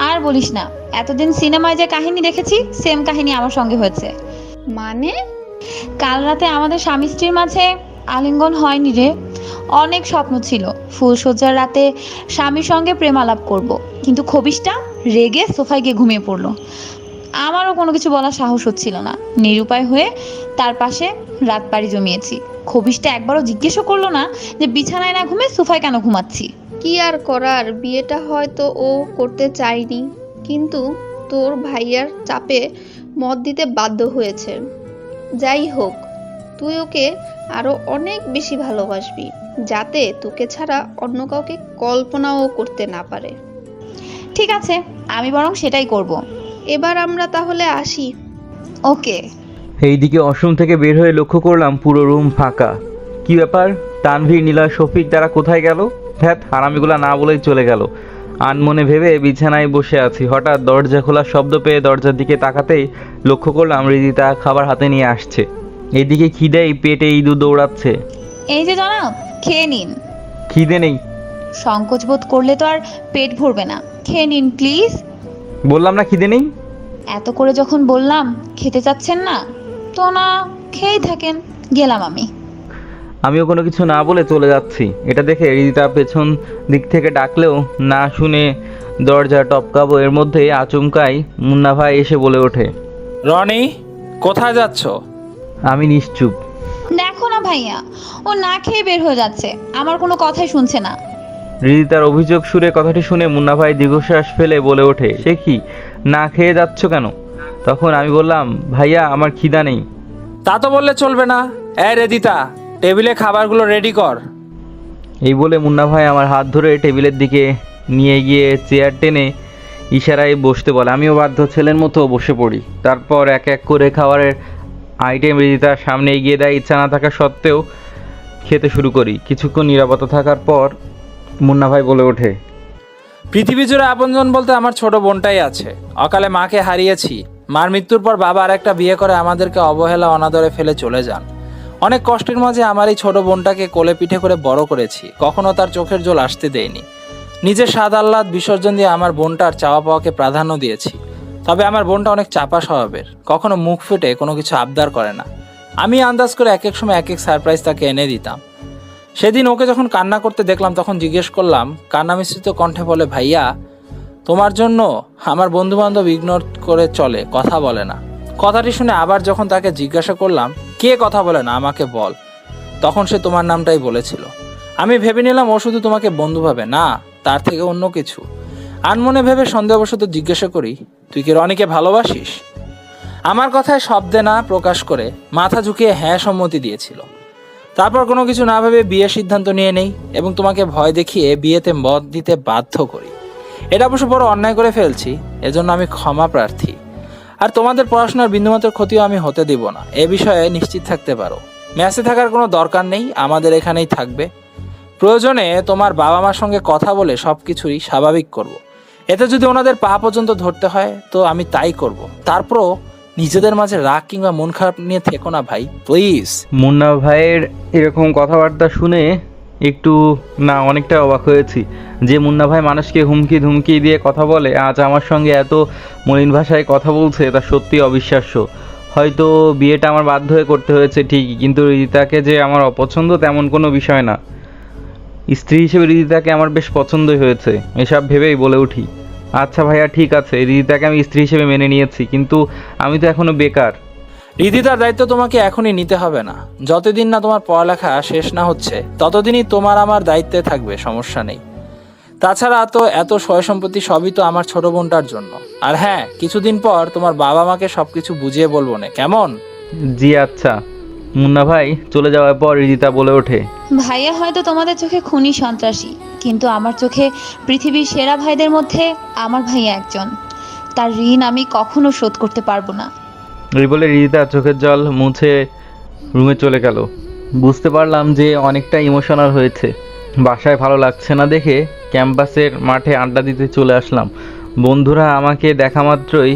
আর বলিস না, এতদিন সিনেমায় যে কাহিনী দেখেছি সেম কাহিনী আমার সঙ্গে হয়েছে। মানে? কাল রাতে আমাদের স্বামী স্ত্রীর মাঝে আলিঙ্গন হয়নি রে। অনেক স্বপ্ন ছিল ফুলসজ্জার রাতে স্বামীর সঙ্গে প্রেমালাপ করব, কিন্তু খবিশটা রেগে সোফায় গিয়ে ঘুমিয়ে পড়লো। আমারও কোনো কিছু বলার সাহস হচ্ছিল না। নিরুপায় হয়ে তার পাশে রাত পাড়ি জমিয়েছি। খবিশটা একবারও জিজ্ঞেসও করলো না যে বিছানায় না ঘুমে সোফায় কেন ঘুমাচ্ছি। কি আর করার, বিয়েটা হয়তো ও করতে চায়নি, কিন্তু তোর ভাইয়ার চাপে মত দিতে বাধ্য হয়েছে। যাই হোক, তুই ওকে আরো অনেক বেশি ভালোবাসবি, যাতে তোকে ছাড়া অন্য কাউকে কল্পনাও করতে না পারে। ঠিক আছে, আমি বরং সেটাই করব। এবার আমরা তাহলে আসি। ওকে। এইদিকে অসম থেকে বের হয়ে লক্ষ্য করলাম পুরো রুম ফাঁকা। কি ব্যাপার? তানভীর, নিলয়, শফিক তারা কোথায় গেল? হ্যাঁ, হারামিগুলা না বলেই চলে গেল। আনমনে ভেবে বিছানায় বসে আছি, হঠাৎ দরজা খোলার শব্দ পেয়ে দরজার দিকে তাকাতেই লক্ষ্য করলাম রিদিতা খাবার হাতে নিয়ে আসছে। এদিকে খিদেই পেটে ইঁদুর দৌড়াচ্ছে। এই যে জনাব, খেয়ে নিন। খিদে নেই। সংকোচ বোধ করলে তো আর পেট ভরবে না, খেয়ে নিন প্লিজ। বললাম না খিদে নেই। এত করে যখন বললাম খেতে চাচ্ছেন না, তো না খেয়েই থাকেন। গেলাম আমি। আমিও কোনো কিছু না বলে চলে যাচ্ছি। এটা দেখে রিদিতা পেছন দিক থেকে ডাকলেও না শুনে দরজা টপকাবো এর মধ্যে আচমকাই মুন্না ভাই এসে বলে ওঠে, রনি, কোথায় যাচ্ছ? আমি নিশ্চুপ। দেখো না ভাইয়া, ও না খেয়ে বের হয়ে যাচ্ছে, আমার কোনো কথাই শুনছে না। রিদিতার অভিযোগ সুরে কথাটি শুনে মুন্না ভাই দীর্ঘশ্বাস ফেলে বলে ওঠে, সে কি, না খেয়ে যাচ্ছ কেন? তখন আমি বললাম, ভাইয়া আমার খিদা নেই। তা তো বললে চলবে না। রেদিতা, টেবিলে খাবারগুলো রেডি কর। এই বলে মুন্না ভাই আমার হাত ধরে টেবিলের দিকে নিয়ে গিয়ে চেয়ার টেনে ইশারায় বসতে বলে। আমিও বাধ্য ছেলের মতো বসে পড়ি। তারপর এক এক করে খাবারের আইটেম রিদিতার সামনে এগিয়ে দেয়। ইচ্ছা না থাকা সত্ত্বেও খেতে শুরু করি। কিছুক্ষণ নীরবতা থাকার পর মুন্না ভাই বলে ওঠে, পৃথিবী জুড়ে আপনজন বলতে আমার ছোট বোনটাই আছে। অকালে মাকে হারিয়েছি। মার মৃত্যুর পর বাবা আর একটা বিয়ে করে আমাদেরকে অবহেলা অনাদরে ফেলে চলে যান। অনেক কষ্টের মাঝে আমার এই ছোট বোনটাকে কোলে পিঠে করে বড় করেছি, কখনো তার চোখের জল আসতে দেয়নি। নিজের স্বাদ আহ্লাদ বিসর্জন দিয়ে আমার বোনটার চাওয়া পাওয়াকে প্রাধান্য দিয়েছি। তবে আমার বোনটা অনেক চাপা স্বভাবের, কখনো মুখ ফুটে কোনো কিছু আবদার করে না। আমি আন্দাজ করে এক এক সময় এক এক সারপ্রাইজ তাকে এনে দিতাম। সেদিন ওকে যখন কান্না করতে দেখলাম তখন জিজ্ঞেস করলাম, কান্না মিশ্রিত কণ্ঠে বলে, ভাইয়া, তোমার জন্য আমার বন্ধু বান্ধব ইগনোর করে চলে, কথা বলে না। কথাটি শুনে আবার যখন তাকে জিজ্ঞাসা করলাম, কে কথা বলে না আমাকে বল, তখন সে তোমার নামটাই বলেছিল। আমি ভেবে নিলাম ও শুধু তোমাকে বন্ধু ভাবে, না, তার থেকে অন্য কিছু। আনমনে ভেবে সন্দেহবশত জিজ্ঞাসা করি, তুই কি রনিকে ভালোবাসিস? আমার কথায় শব্দে না প্রকাশ করে মাথা ঝুঁকিয়ে হ্যাঁ সম্মতি দিয়েছিল। তারপর কোনো কিছু না ভেবে বিয়ের সিদ্ধান্ত নিয়ে নেই এবং তোমাকে ভয় দেখিয়ে বিয়েতে মত দিতে বাধ্য করি। এটা অবশ্য বড় অন্যায় করে ফেলছি, এজন্য আমি ক্ষমা প্রার্থী। আর তোমাদের পড়াশোনার বিন্দুমাত্র ক্ষতিও আমি হতে দিব না, এ বিষয়ে নিশ্চিত থাকতে পারো। মেসে থাকার কোনো দরকার নেই, আমাদের এখানেই থাকবে। প্রয়োজনে তোমার বাবা মার সঙ্গে কথা বলে সবকিছুই স্বাভাবিক করব। এতে যদি ওনাদের পা পর্যন্ত ধরতে হয় তো আমি তাই করব। তারপরও নিজেদের মাঝে রাগ কিংবা মন খারাপ নিয়ে থেকো না ভাই, প্লিজ। মুন্না ভাইয়ের এরকম কথাবার্তা শুনে একটু না অনেকটা অবাক হয়েছি। যে মুন্না ভাই মানুষকে হুমকি ধুমকি দিয়ে কথা বলে, আজ আমার সঙ্গে এত মলিন ভাষায় কথা বলছে, তা সত্যি অবিশ্বাস্য। হয়তো বিয়েটা আমার বাধ্য হয়ে করতে হয়েছে ঠিকই, কিন্তু রিদিতাকে যে আমার অপছন্দ তেমন কোনো বিষয় না। স্ত্রী হিসেবে রিদিতাকে আমার বেশ পছন্দই হয়েছে, এসব ভেবেই বলে উঠি, আচ্ছা ভাইয়া ঠিক আছে, রিদিতাকে আমি স্ত্রী হিসেবে মেনে নিয়েছি, কিন্তু আমি তো এখনো বেকার। রিদিতার দায়িত্ব তোমাকে এখনই নিতে হবে না। যতদিন না তোমার পড়ালেখা শেষ না হচ্ছে ততদিনই তোমার আমার দায়িত্বে থাকবে, সমস্যা নেই। তাছাড়া তো এত সয় সম্পত্তি সবই তো আমার ছোট বোনটার জন্য। আর হ্যাঁ, কিছুদিন পর তোমার বাবা মাকে সবকিছু বুঝিয়ে বলবো না, কেমন? জি আচ্ছা। মুন্না ভাই চলে যাওয়ার পর রিদিতা বলে ওঠে, ভাইয়া হয়তো তোমাদের চোখে খুনি সন্ত্রাসী, কিন্তু আমার চোখে পৃথিবীর সেরা ভাইদের মধ্যে আমার ভাইয়া একজন। তার ঋণ আমি কখনো শোধ করতে পারবো না। এই বলে রিদিতা চোখের জল মুছে রুমে চলে গেল। বুঝতে পারলাম যে অনেকটা ইমোশনাল হয়েছে। বাসায় ভালো লাগছে না দেখে ক্যাম্পাসের মাঠে আড্ডা দিতে চলে আসলাম। বন্ধুরা আমাকে দেখা মাত্রই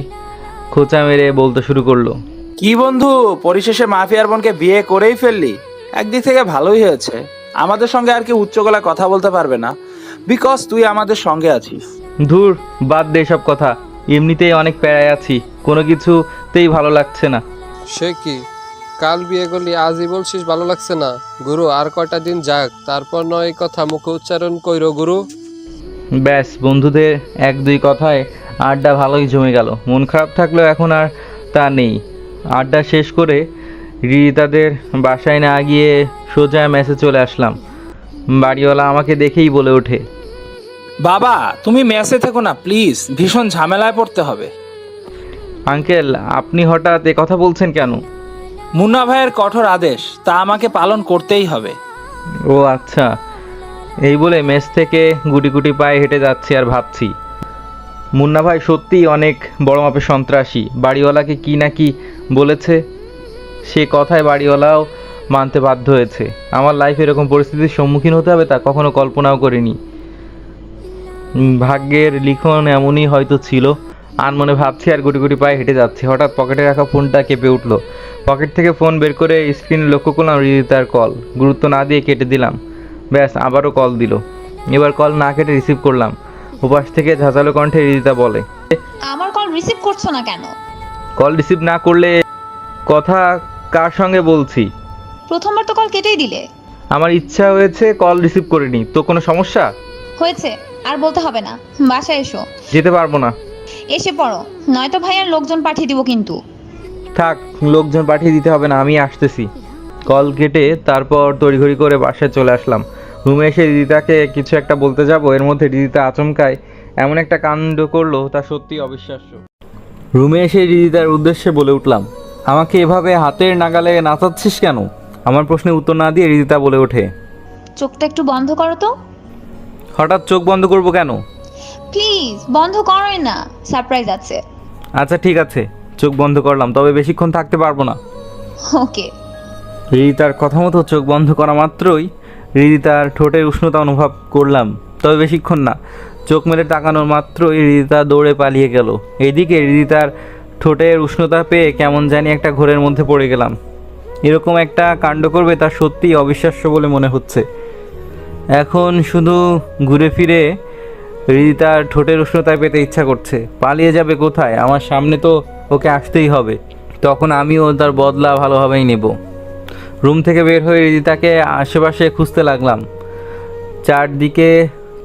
খোঁচা মেরে বলতে শুরু করলো, কি বন্ধু, পরিশেষে মাফিয়ার বোনকে বিয়ে করেই ফেললি? একদিক থেকে ভালোই হয়েছে, আমাদের সঙ্গে আর কি উচ্চ গলায় কথা বলতে পারবে না, বিকজ তুই আমাদের সঙ্গে আছিস। ধুর বাদ দে সব কথা, এমনিতেই অনেক প্যারায় আছি, কোনো কিছুতেই ভালো লাগছে না। সে কি, কাল বিয়ে করলি আজই বলছিস ভালো লাগছে না? গুরু আর কয়টা দিন যাক, তারপর নয় এই কথা মুখে উচ্চারণ কইরো গুরু। ব্যাস, বন্ধুদের এক দুই কথায় আড্ডা ভালোই জমে গেল। মন খারাপ থাকলেও এখন আর তা নেই। আড্ডা শেষ করে রিদিতাদের বাসায় না গিয়ে সোজা মেসে চলে আসলাম। বাড়িওয়ালা আমাকে দেখেই বলে ওঠে, বাবা তুমি মেসে থেকো না প্লিজ, ভীষণ ঝামেলায় পড়তে হবে। আঙ্কেল আপনি হঠাৎ এ কথা বলছেন কেন? মুন্না ভাইয়ের কঠোর আদেশ, তা আমাকে পালন করতেই হবে। ও আচ্ছা। এই বলে মেস থেকে গুটি গুটি পায়ে হেঁটে যাচ্ছি আর ভাবছি, মুন্না ভাই সত্যিই অনেক বড় মাপের সন্ত্রাসী। বাড়িওয়ালাকে কি না কি বলেছে, সে কথায় বাড়িওয়ালাও মানতে বাধ্য হয়েছে। আমার লাইফে এরকম পরিস্থিতির সম্মুখীন হতে হবে তা কখনো কল্পনাও করিনি। ভাগ্যের লিখন এমনই হয়তো ছিল। আনমনে ভাবছি আর গুটি গুটি পায়ে হেঁটে যাচ্ছি। হঠাৎ পকেটে রাখা ফোনটা কেঁপে উঠলো। পকেট থেকে ফোন বের করে স্ক্রিনে লক্ষ্য করলাম রিদিতার কল। গুরুত্ব না দিয়ে কেটে দিলাম। ব্যাস, আবারও কল দিল। এবার কল না কেটে রিসিভ করলাম। ওপাশ থেকে ঝাঁঝালো কণ্ঠে রিদিতা বলে, আমার কল রিসিভ করছো না কেন? কল রিসিভ না করলে কথা কার সঙ্গে বলছি? প্রথমবার তো কল কেটেই দিলে। আমার ইচ্ছা হয়েছে, কল রিসিভ করিনি। তো কোনো সমস্যা? হয়েছে, আর বলতে হবে না, বাসায় এসো। যেতে পারবো না। এসে পড়ো, নয়তো ভাইয়ার লোকজন পাঠিয়ে দিব কিন্তু। থাক, লোকজন পাঠিয়ে দিতে হবে না, আমি আসতেছি। কল কেটে তারপর তড়িঘড়ি করে বাসায় চলে আসলাম। রুমে এসে রিদিতাকে কিছু একটা বলতে যাব, এর মধ্যে রিদিতা আচমকায় এমন একটা কাণ্ড করলো তা সত্যি অবিশ্বাস্য। রুমে এসে রিদিতার উদ্দেশ্যে বলে উঠলাম, আমাকে এভাবে হাতের নাগালে নাচাচ্ছিস কেন? আমার প্রশ্নের উত্তর না দিয়ে রিদিতা বলে ওঠে, চোখটা একটু বন্ধ করো তো। হঠাৎ চোখ বন্ধ করবো কেন? প্লিজ বন্ধ করোই না, সারপ্রাইজ আছে। আচ্ছা ঠিক আছে, চোখ বন্ধ করলাম, তবে বেশিক্ষণ থাকতে পারবো না। ওকে। রিদিতার কথা মতো চোখ বন্ধ করা মাত্রই রিদিতার ঠোঁটের উষ্ণতা অনুভব করলাম, তবে বেশিক্ষণ না। চোখ মেলে তাকানোর মাত্রই রিদিতা দৌড়ে পালিয়ে গেল। এদিকে রিদিতার ঠোঁটের উষ্ণতা পেয়ে কেমন জানি একটা ঘোরের মধ্যে পড়ে গেলাম। এরকম একটা কাণ্ড করবে তা সত্যিই অবিশ্বাস্য বলে মনে হচ্ছে। এখন শুধু ঘুরে ফিরে রিদিতার ঠোঁটের উষ্ণতায় পেতে ইচ্ছা করছে। পালিয়ে যাবে কোথায়? আমার সামনে তো ওকে আসতেই হবে, তখন আমিও তার বদলা ভালোভাবেই নেব। রুম থেকে বের হয়ে রিদিতাকে আশেপাশে খুঁজতে লাগলাম। চারদিকে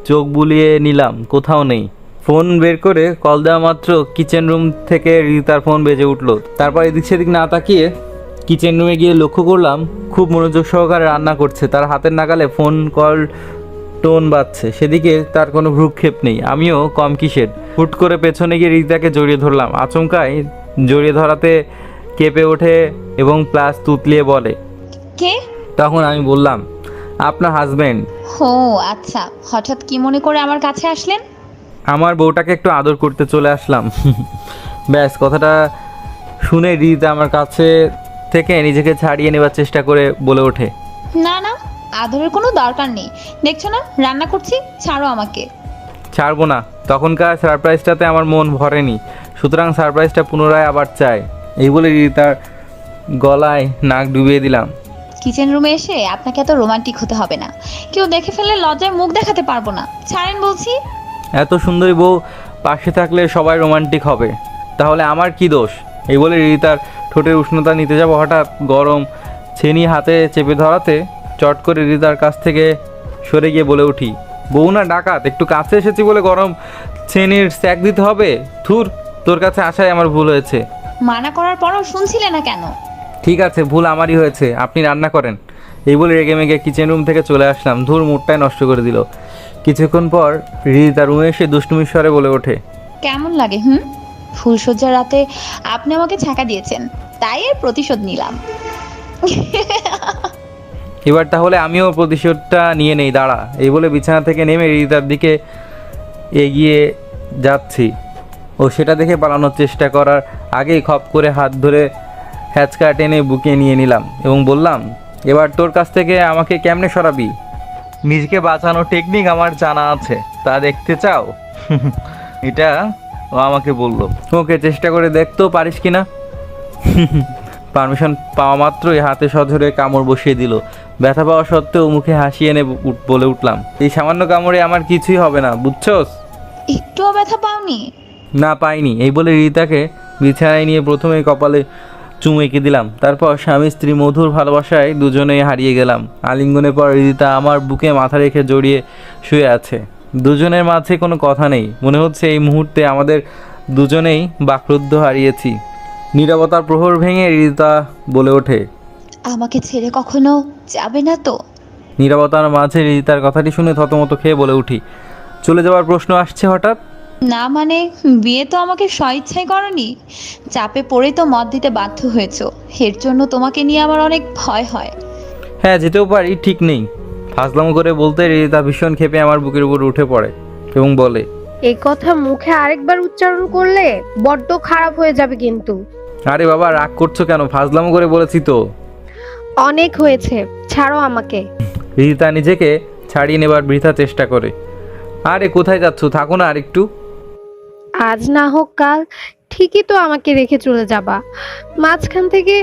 চোখ বুলিয়ে নিলাম, কোথাও নেই। ফোন বের করে কল দেওয়া মাত্র কিচেন রুম থেকে রিদিতার ফোন বেজে উঠলো। তারপর এদিক সেদিক না তাকিয়ে কিচেন রুমে গিয়ে লক্ষ্য করলাম খুব মনোযোগ সহকারে রান্না করছে। তার হাতের নাগালে ফোন কল টোন বাজছে, সেদিকে তার কোনো ভ্রুক্ষেপ নেই। আমিও কম কিসের। হুট করে পেছনে গিয়ে রিদিতাকে জড়িয়ে ধরলাম। আচমকায় জড়িয়ে ধরাতে কেঁপে ওঠে এবং প্লাস তুতলিয়ে বলে, কে? তখন আমি বললাম, আপনার হাজবেন্ড। ও আচ্ছা, হঠাৎ কি মনে করে আমার কাছে আসলেন? আমার বউটাকে একটু আদর করতে চলে আসলাম। ব্যাস, কথাটা শুনে রিদিতা আমার কাছে থেকে নিজেকে ছাড়িয়ে নেবার চেষ্টা করে বলে ওঠে, না না, আদরের কোনো দরকার নেই। দেখছো না রান্না করছি, ছাড়ো আমাকে। ছাড়বো না। তখনকার সারপ্রাইজটাতে আমার মন ভরেনি, সুতরাং সারপ্রাইজটা পুনরায় আবার চাই। এই বলে রিদিতার গলায় নাক ডুবিয়ে দিলাম। কিচেন রুমে এসে আপনাকে এত রোমান্টিক হতে হবে না, কেউ দেখে ফেললে লজ্জায় মুখ দেখাতে পারবো না। ছাড়েন বলছি। এত সুন্দরী বউ পাশে থাকলে সবাই রোমান্টিক হবে, তাহলে আমার কি দোষ? এই বলে রিদিতার ঠোঁটের উষ্ণতা নিতে যাব, হঠাৎ গরম ছেনি হাতে চেপে ধরাতে চট করে রিদিতার কাছ থেকে সরে গিয়ে বলে উঠি, বউ না ডাকাত, একটু কাছে এসেছি বলে গরম ছেনির স্যাক দিতে হবে? থুর, তোর কাছে আসাই আমার ভুল হয়েছে। মানা করার পরও শুনছিলে না কেন? ঠিক আছে, ভুল আমারই হয়েছে, আপনি রান্না করেন। এই বলে রেগে মেগে কিচেন রুম থেকে চলে আসলাম। ধুর, মুডটাই নষ্ট করে দিল। কিছুক্ষণ পর রিদিতা রুমে এসে দুষ্টুমির স্বরে বলে ওঠে, কেমন লাগে ফুলসজ্জার রাতে আপনি আমাকে ছ্যাঁকা দিয়েছেন, তাই এর প্রতিশোধ নিলাম। এবার তাহলে আমিও প্রতিশোধটা নিয়ে নেই, দাঁড়া। এই বলে বিছানা থেকে নেমে রিদিতার দিকে এগিয়ে যাচ্ছি, ও সেটা দেখে পালানোর চেষ্টা করার আগেই খপ করে হাত ধরে হ্যাচকা টেনে বুকে নিয়ে নিলাম এবং বললাম, এবার তোর কাছ থেকে আমাকে কেমনে সরাবি? নিজেকে বাঁচানোর টেকনিক আমার জানা আছে, তা দেখতে চাও? এটা ও আমাকে বলল। ওকে, চেষ্টা করে দেখতেও পারিস কিনা। পারমিশন পাওয়া মাত্রই হাতে সজোরে কামড় বসিয়ে দিল। ব্যথা পাওয়া সত্ত্বেও মুখে হাসি এনে বলে উঠলাম, এই সামান্য কামড়ে আমার কিছুই হবে না, বুঝছস? একটুও ব্যথা পাওনি? না, পাইনি। এই বলে রিদিতাকে বিছানায় নিয়ে প্রথমে কপালে চুমু এঁকে দিলাম, তারপর স্বামী স্ত্রী মধুর ভালোবাসায় দুজনেই হারিয়ে গেলাম। আলিঙ্গনের পর রিদিতা আমার বুকে মাথা রেখে জড়িয়ে শুয়ে আছে। দুজনের মাঝে কোনো কথা নেই, মনে হচ্ছে এই মুহূর্তে আমাদের দুজনেই বাকরুদ্ধ হারিয়েছি। নীরবতার প্রহর ভেঙে রিদিতা বলে ওঠে, আমাকে ছেড়ে কখনো যাবে না তো? নীরবতার মাঝে রিদিতার কথাটি শুনে থতমত খেয়ে বলে উঠি, চলে যাওয়ার প্রশ্ন আসছে হঠাৎ? না মানে, বিয়ে তো আমাকে স্বইচ্ছাই করনি, চাপে পড়ে তো মত দিতে বাধ্য হয়েছো। এর জন্য তোমাকে নিয়ে আমার অনেক ভয় হয়। হ্যাঁ, যেতেও পারি, ঠিক নেই। ফাজলামো করে বলতে রিদিতা ভীষণ ক্ষেপে আমার বুকের উপর উঠে পড়ে এবং বলে, এই কথা মুখে আরেকবার উচ্চারণ করলে বড্ড খারাপ হয়ে যাবে কিন্তু। আরে বাবা, রাগ করছো কেন? ফাজলামো করে বলেছি তো। অনেক হয়েছে, ছাড়ো আমাকে। রিদিতা নিজেকে ছাড়িয়ে নেবার বৃথা চেষ্টা করে। আরে কোথায় যাচ্ছ? থাকো না আরেকটু। আজ না হোক কাল ঠিকই তো আমাকে রেখে চলে যাবা, মাঝখান থেকে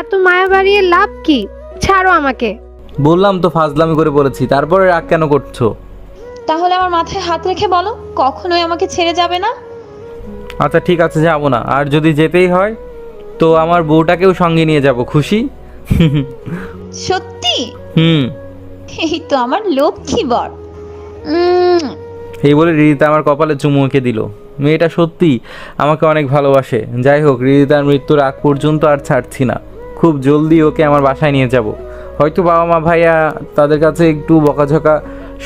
এত মায়া বাড়িয়ে লাভ কি? ছাড়ো আমাকে। বললাম তো ফাজলামি করে বলেছি, তারপরে রাগ কেন করছো? তাহলে আমার মাথায় হাত রেখে বলো, কখনোই আমাকে ছেড়ে যাবে না। আচ্ছা ঠিক আছে, যাবো না। আর যদি যেতেই হয় তো আমার বউটাকেও সঙ্গে নিয়ে যাব, খুশি? সত্যি? হুম। এই তো আমার লক্ষ্মী বর। এই বলে রিদিতা আমার কপালে চুমু এঁকে দিল। মেয়েটা সত্যি আমাকে অনেক ভালোবাসে। যাই হোক, রিদিতার মৃত্যুর আগ পর্যন্ত আর ছাড়ছি না। খুব জলদি ওকে আমার বাসায় নিয়ে যাব। হয়তো বাবা মা ভাইয়া তাদের কাছে একটু বকাঝকা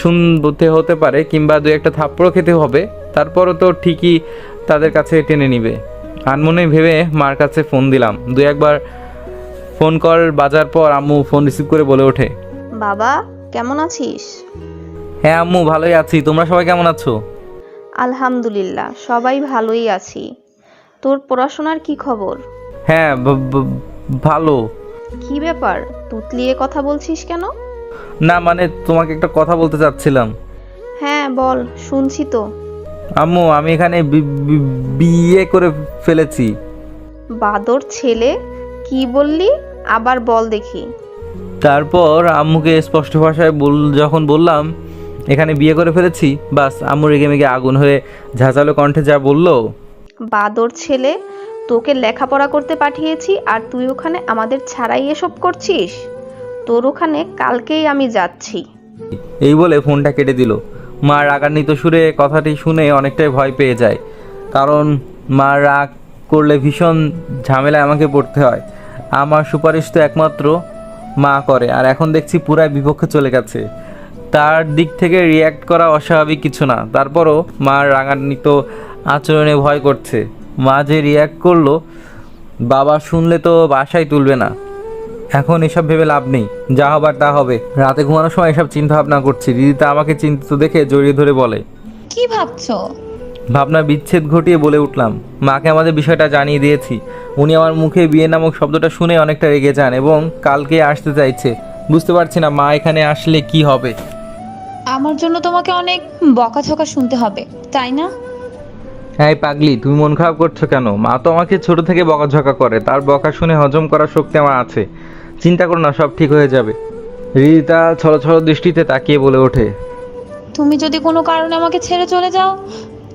শুনতে হতে পারে, কিংবা দু একটা থাপ্পড়ও খেতে হবে, তারপরও তো ঠিকই তাদের কাছে টেনে নিবে। আনমনে ভেবে মার কাছে ফোন দিলাম। দু একবার ফোন কল বাজার পর আম্মু ফোন রিসিভ করে বলে ওঠে, বাবা কেমন আছিস? হ্যাঁ আম্মু, ভালোই আছি। তোমরা সবাই কেমন আছো? আলহামদুলিল্লাহ, সবাই ভালোই আছি। তোর পড়াশোনার কি খবর? হ্যাঁ, ভালো। কি ব্যাপার, তুতলিয়ে কথা বলছিস কেন? না মানে, তোমাকে একটা কথা বলতে চাচ্ছিলাম। হ্যাঁ বল, শুনছি তো। আম্মু, আমি এখানে বিয়ে করে ফেলেছি। বাদর ছেলে, কি বললি? আবার বল দেখি। তারপর আম্মুকে স্পষ্ট ভাষায় যখন বললাম এখানে বিয়ে করে ফেলেছি, বাস আম্মু রেগে মেগে আগুন হয়ে ঝাঁঝালো কণ্ঠে যা বললো, বাদর ছেলে, তোকে লেখাপড়া করতে পাঠিয়েছি আর তুই ওখানে আমাদের ছাড়াই এসব করছিস? তোর ওখানে কালকেই আমি যাচ্ছি। এই বলে ফোনটা কেটে দিল। মা রাগান্বিত সুরে কথাটি শুনে অনেকটাই ভয় পেয়ে যায়, কারণ মা রাগ করলে ভীষণ ঝামেলায় আমাকে পড়তে হয়। আমার সুপারিশ তো একমাত্র মা করে, আর এখন দেখছি পুরাই বিপক্ষে চলে গেছে। তার দিক থেকে রিয়্যাক্ট করা অস্বাভাবিক কিছু না, তারপরও মার রাগান্বিত আচরণে ভয় করছে। মা যে রিয়্যাক্ট করলো, বাবা শুনলে তো বাসায় তুলবে না। এখন এসব ভেবে লাভ নেই, যা হবার তা হবে। রাতে ঘুমানোর সময় এসব চিন্তা ভাবনা করছি। রিদিতা আমাকে চিন্তিত দেখে জড়িয়ে ধরে বলে, কি ভাবছো? ভাবনা বিচ্ছেদ ঘটিয়ে বলে উঠলাম, মাকে আমাদের বিষয়টা জানিয়ে দিয়েছি। উনি আমার মুখে বিয়ে নামক শব্দটা শুনে অনেকটা রেগে যান এবং কালকে আসতে চাইছে। বুঝতে পারছি না মা এখানে আসলে কি হবে। আমার জন্য তোমাকে অনেক বকাঝকা শুনতে হবে, তাই না? হ্যাঁ পাগলি, তুমি মন খারাপ করছো কেন? মা তো আমাকে ছোট থেকে বকাঝকা করে, তার বকা শুনে হজম করার শক্তি আমার আছে। চিন্তা করো না, সব ঠিক হয়ে যাবে। রিদিতা ছলছল দৃষ্টিতে তাকিয়ে বলে ওঠে, তুমি যদি কোনো কারণে আমাকে ছেড়ে চলে যাও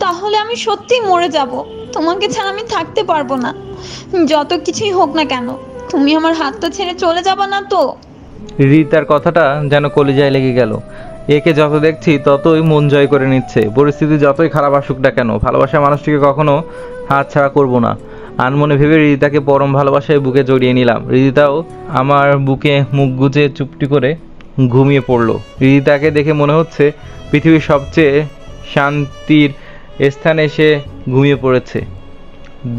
তাহলে আমি সত্যিই মরে যাব। তোমাকে ছাড়া আমি থাকতে পারবো না, যত কিছুই হোক না কেন। তুমি আমার হাতটা ছেড়ে চলে যাবা না তো? রিদিতার কথাটা যেন কলিজায় লেগে গেল। একে যত দেখছি ততই মন জয় করে নিচ্ছে। পরিস্থিতি যতই খারাপ আসুক না কেন, ভালোবাসা মানুষটিকে কখনো হাত ছাড়া করবো না। আনমনে ভেবে রিদিতাকে পরম ভালোবাসায় বুকে জড়িয়ে নিলাম। রিদিতাও আমার বুকে মুখ গুজে চুপটি করে ঘুমিয়ে পড়লো। রিদিতাকে দেখে মনে হচ্ছে পৃথিবীর সবচেয়ে শান্তির স্থানে এসে ঘুমিয়ে পড়েছে।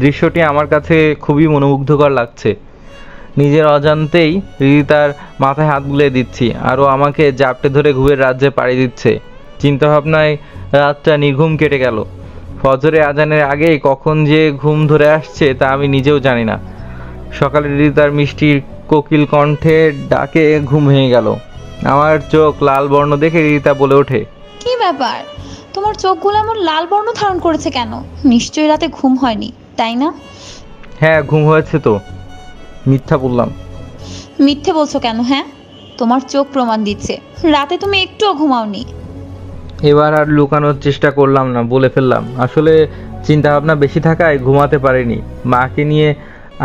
দৃশ্যটি আমার কাছে খুবই মনোমুগ্ধকর লাগছে। নিজের অজান্তেই রিদিতার মাথায় হাত বুলিয়ে দিচ্ছি, আরও আমাকে জাপটে ধরে ঘুমের রাজ্যে পাড়ি দিচ্ছে। চিন্তাভাবনায় রাতটা নির্ঘুম কেটে গেল। ফজরে আজানের আগেই কখন যে ঘুম ধরে আসছে তা আমি নিজেও জানি না। সকালে রিদিতার মিষ্টির কোকিল কণ্ঠে ডাকে ঘুম ভেঙে গেল। আমার চোখ লাল বর্ণ দেখে রিদিতা বলে ওঠে, কি ব্যাপার, তোমার চোখগুলো এমন লাল বর্ণ ধারণ করেছে কেন? নিশ্চয়ই রাতে ঘুম হয়নি, তাই না? হ্যাঁ ঘুম হয়েছে তো। মিথ্যা বললাম? মিথ্যে বলছো কেন? হ্যাঁ, তোমার চোখ প্রমাণ দিচ্ছে রাতে তুমি একটুও ঘুমাওনি। এবার আর লুকানোর চেষ্টা করলাম না, বলে ফেললাম। আসলে চিন্তা ভাবনা বেশি থাকায় ঘুমাতে পারিনি। মাকে নিয়ে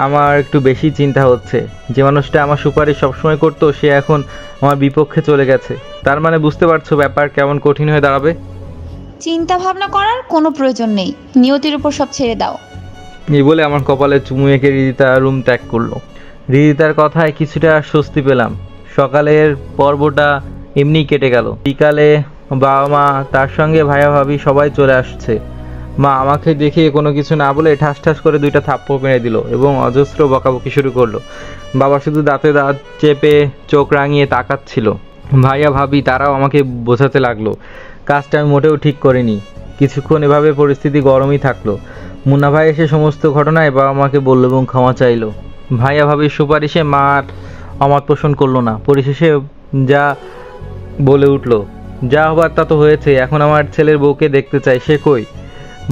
আমার একটু বেশি চিন্তা হচ্ছে। যে মানুষটা আমার সুপারিশ সবসময় করতো সে এখন আমার বিপক্ষে চলে গেছে। তার মানে বুঝতে পারছো ব্যাপার কেমন কঠিন হয়ে দাঁড়াবে। চিন্তা ভাবনা করার কোনো প্রয়োজন নেই, নিয়তির উপর সব ছেড়ে দাও। এই বলে আমার কপালে চুমু এঁকে রিদিতা রুম ত্যাগ করলো। রিদিতার কথায় কিছুটা স্বস্তি পেলাম। সকালের পর্বটা এমনি কেটে গেল। বিকালে বাবা মা তার সঙ্গে ভাইয়া ভাবি সবাই চলে আসছে। মা আমাকে দেখে কোনো কিছু না বলে ঠাস ঠাস করে 2টা থাপ্পড় মেরে দিল এবং অজস্র বকাবকি শুরু করলো। বাবা শুধু দাঁতে দাঁত চেপে চোখ রাঙিয়ে তাকাচ্ছিল। ভাইয়া ভাবি তারাও আমাকে বোঝাতে লাগলো কাজটা আমি মোটেও ঠিক করিনি। কিছুক্ষণ এভাবে পরিস্থিতি গরমই থাকলো। মুন্না ভাই এসে সমস্ত ঘটনায় বাবা মাকে বলল এবং ক্ষমা চাইলো। ভাইয়া ভাবির সুপারিশে মা আর অমত পোষণ করলো না। পরিশেষে যা বলে উঠলো, যা হবার তা তো হয়েছে, এখন আমার ছেলের বউকে দেখতে চাই, সে কই?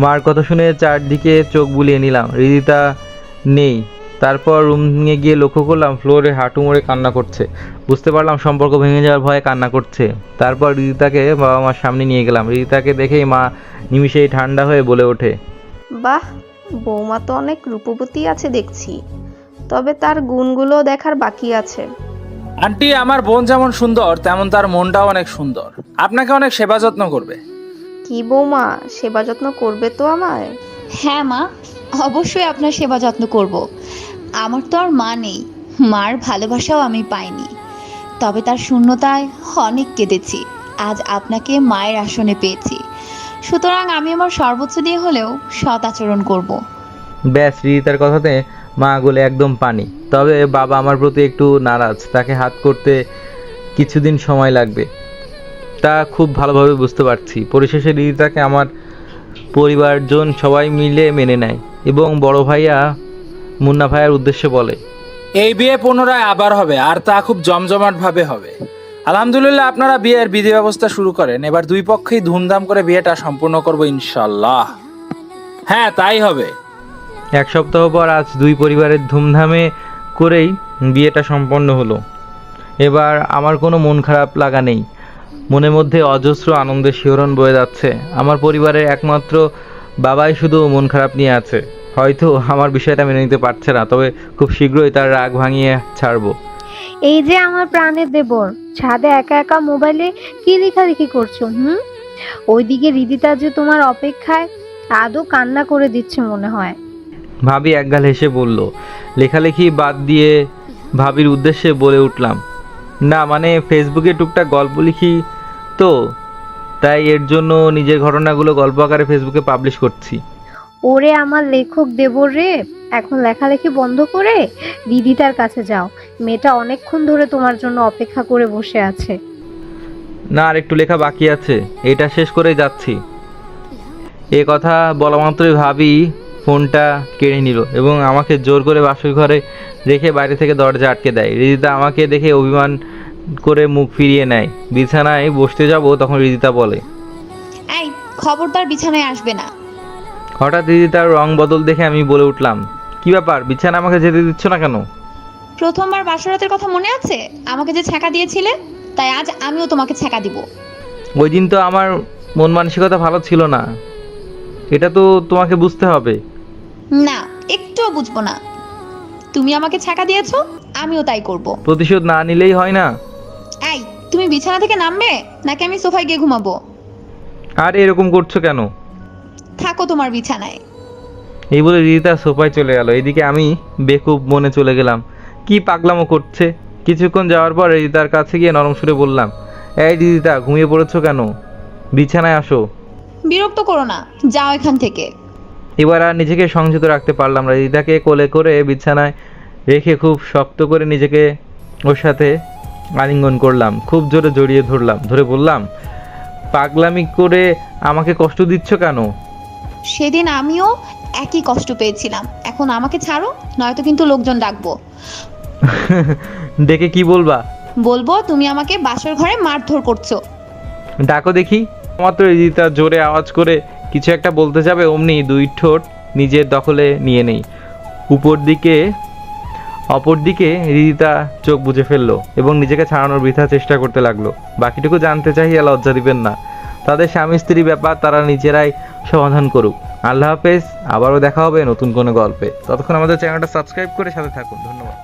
মার কথা শুনে চারদিকে চোখ বুলিয়ে নিলাম। রিদিতা নেই। তারপর রুমে গিয়ে লক্ষ্য করলাম ফ্লোরে হাঁটু মুড়ে কান্না করছে। বুঝতে পারলাম সম্পর্ক ভেঙে যাওয়ার ভয়ে কান্না করছে। তারপর রিদিতাকে বাবা মার সামনে নিয়ে গেলাম। রিদিতাকে দেখেই মা নিমিষেই ঠান্ডা হয়ে বলে ওঠে, বাহ, বৌমা তো অনেক রূপবতী আছে দেখছি, তবে তার গুণগুলো দেখার বাকি আছে। আন্টি, আমার বোন যেমন সুন্দর তেমন তার মনটাও অনেক সুন্দর। আপনাকে অনেক সেবা যত্ন করবে। কি বৌমা, সেবা যত্ন করবে তো আমায়? হ্যাঁ মা, অবশ্যই আপনার সেবা যত্ন করব। আমার তো আর মা নেই, মার ভালোবাসাও আমি পাইনি, তবে তার শূন্যতায় অনেক কেঁদেছি। আজ আপনাকে মায়ের আসনে পেয়েছি, সুতরাং আমি আমার সর্বোচ্চ দিয়ে হলেও সৎ আচরণ করব। ব্যাস, রিদিতার কথাতে মা গলে একদম পানি। তবে বাবা আমার প্রতি একটু নারাজ। তাকে হাত করতে কিছুদিন সময় লাগবে, তা খুব ভালোভাবে বুঝতে পারছি। পরিশেষে রিদিতাকে আমার পরিবারজন সবাই মিলে মেনে নেয় এবং বড় ভাইয়া মুন্না ভাইয়ার উদ্দেশ্যে বলে, এই বিয়ে পুনরায় আবার হবে, আর তা খুব জমজমাট ভাবে হবে। আলহামদুলিল্লাহ, আপনারা বিয়ের বিধি ব্যবস্থা শুরু করেন। এবার দুই পক্ষেই ধুমধাম করে বিয়েটা সম্পূর্ণ করবো ইনশাল্লাহ। হ্যাঁ, তাই হবে। 1 সপ্তাহ পর আজ দুই পরিবারের ধুমধামে করেই বিয়েটা সম্পন্ন হলো। এবার আমার কোনো মন খারাপ লাগা নেই। মনের মধ্যে অজস্র আনন্দের শিহরণ বয়ে যাচ্ছে। আমার পরিবারের একমাত্র বাবাই শুধু মন খারাপ নিয়ে আছে। হয়তো আমার বিষয়টা মেনে নিতে পারছে না, তবে খুব শীঘ্রই তার রাগ ভাঙিয়ে ছাড়বো। এই যে আমার প্রাণের দেবর, ছাদে একা একা মোবাইলে কি লেখালেখি করছো? ওইদিকে রিদিতা যে তোমার অপেক্ষায় আদৌ কান্না করে দিচ্ছে মনে হয়। ভাবি একগাল হেসে বলল। লেখালেখি বাদ দিয়ে ভাবির উদ্দেশ্যে বলে উঠলাম, না মানে ফেসবুকে টুকটাক গল্প লিখি তো, তাই এর জন্য নিজের ঘটনাগুলো গল্প আকারে ফেসবুকে পাবলিশ করছি। ওরে আমার লেখক দেবর রে, এখন লেখালেখি বন্ধ করে রিদিতার কাছে যাও। মেয়েটা অনেকক্ষণ ধরে তোমার জন্য অপেক্ষা করে বসে আছে। না, আর একটু লেখা বাকি আছে, এটা শেষ করেই যাচ্ছি। এ কথা বলা মাত্রই ভাবি ফোনটা কেড়ে নিল এবং আমাকে জোর করে বাসর ঘরে রেখে বাইরে থেকে দরজা আটকে দেয়। রিদিতা আমাকে দেখে অভিমান করে মুখ ফিরিয়ে নেয়। বিছানায় বসতে যাব, তখন রিদিতা বলে, এই খবরদার বিছানায় আসবে না। হঠাৎ রিদিতার রং বদল দেখে আমি বলে উঠলাম, কি ব্যাপার, বিছানা আমাকে যেতে দিচ্ছ না কেন? প্রথমবার বাসরাতের কথা মনে আছে? আমাকে যে ছ্যাঁকা দিয়েছিলে, তাই আজ আমিও তোমাকে ছ্যাঁকা দিব। ওই দিন তো আমার মন মানসিকতা ভালো ছিল না, এটা তো তোমাকে বুঝতে হবে। না, একটুও বুঝবো না। তুমি আমাকে ছ্যাঁকা দিয়েছো, আমিও তাই করব। প্রতিশোধ না নিলেই হয় না? এই তুমি বিছানা থেকে নামবে নাকি আমি সোফায় গিয়ে ঘুমাবো? আর এরকম করছো কেন? থাকো তোমার বিছানায়। এই বলে রিদিতা সোফায় চলে গেল। এদিকে আমি বেকুব মনে চলে গেলাম, কি পাগলামো করছে। কিছুক্ষণ যাওয়ার পর রিদিতার কাছে গিয়ে নরম সুরে বললাম, এই রিদিতা, ঘুমিয়ে পড়েছো কেন? বিছানায় আসো। বিরক্ত করো না, যাও এখান থেকে। এবার আর নিজেকে সংযত রাখতে পারলাম না। রিদিতাকে কোলে করে বিছানায় রেখে খুব শক্ত করে নিজেকে ওর সাথে আলিঙ্গন করলাম, খুব জোরে জড়িয়ে ধরে বললাম, পাগলামি করে আমাকে কষ্ট দিচ্ছ কেন? সেদিন আমিও একই কষ্ট পেয়েছিলাম। এখন আমাকে ছাড়ো, নয়তো কিন্তু লোকজন ডাকবো। ডেকে কি বলবা? বলবো তুমি আমাকে বাসর ঘরে মারধর করছো। ডাকো দেখি। মাত্র রিদিতা জোরে আওয়াজ করে কিছু একটা বলতে যাবে, অমনি দুই ঠোঁট নিজের দখলে নিয়ে নেই। অপরদিকে রিদিতা চোখ বুজে ফেললো এবং নিজেকে ছাড়ানোর বৃথা চেষ্টা করতে লাগলো। বাকিটুকু জানতে চাইয়া লজ্জা দিবেন না, তাদের স্বামী স্ত্রী ব্যাপার তারা নিজেরাই সমাধান করুক। আল্লাহ হাফেজ, আবারও দেখা হবে নতুন কোনো গল্পে। ততক্ষণ আমাদের চ্যানেলটা সাবস্ক্রাইব করে সাথে থাকুন। ধন্যবাদ।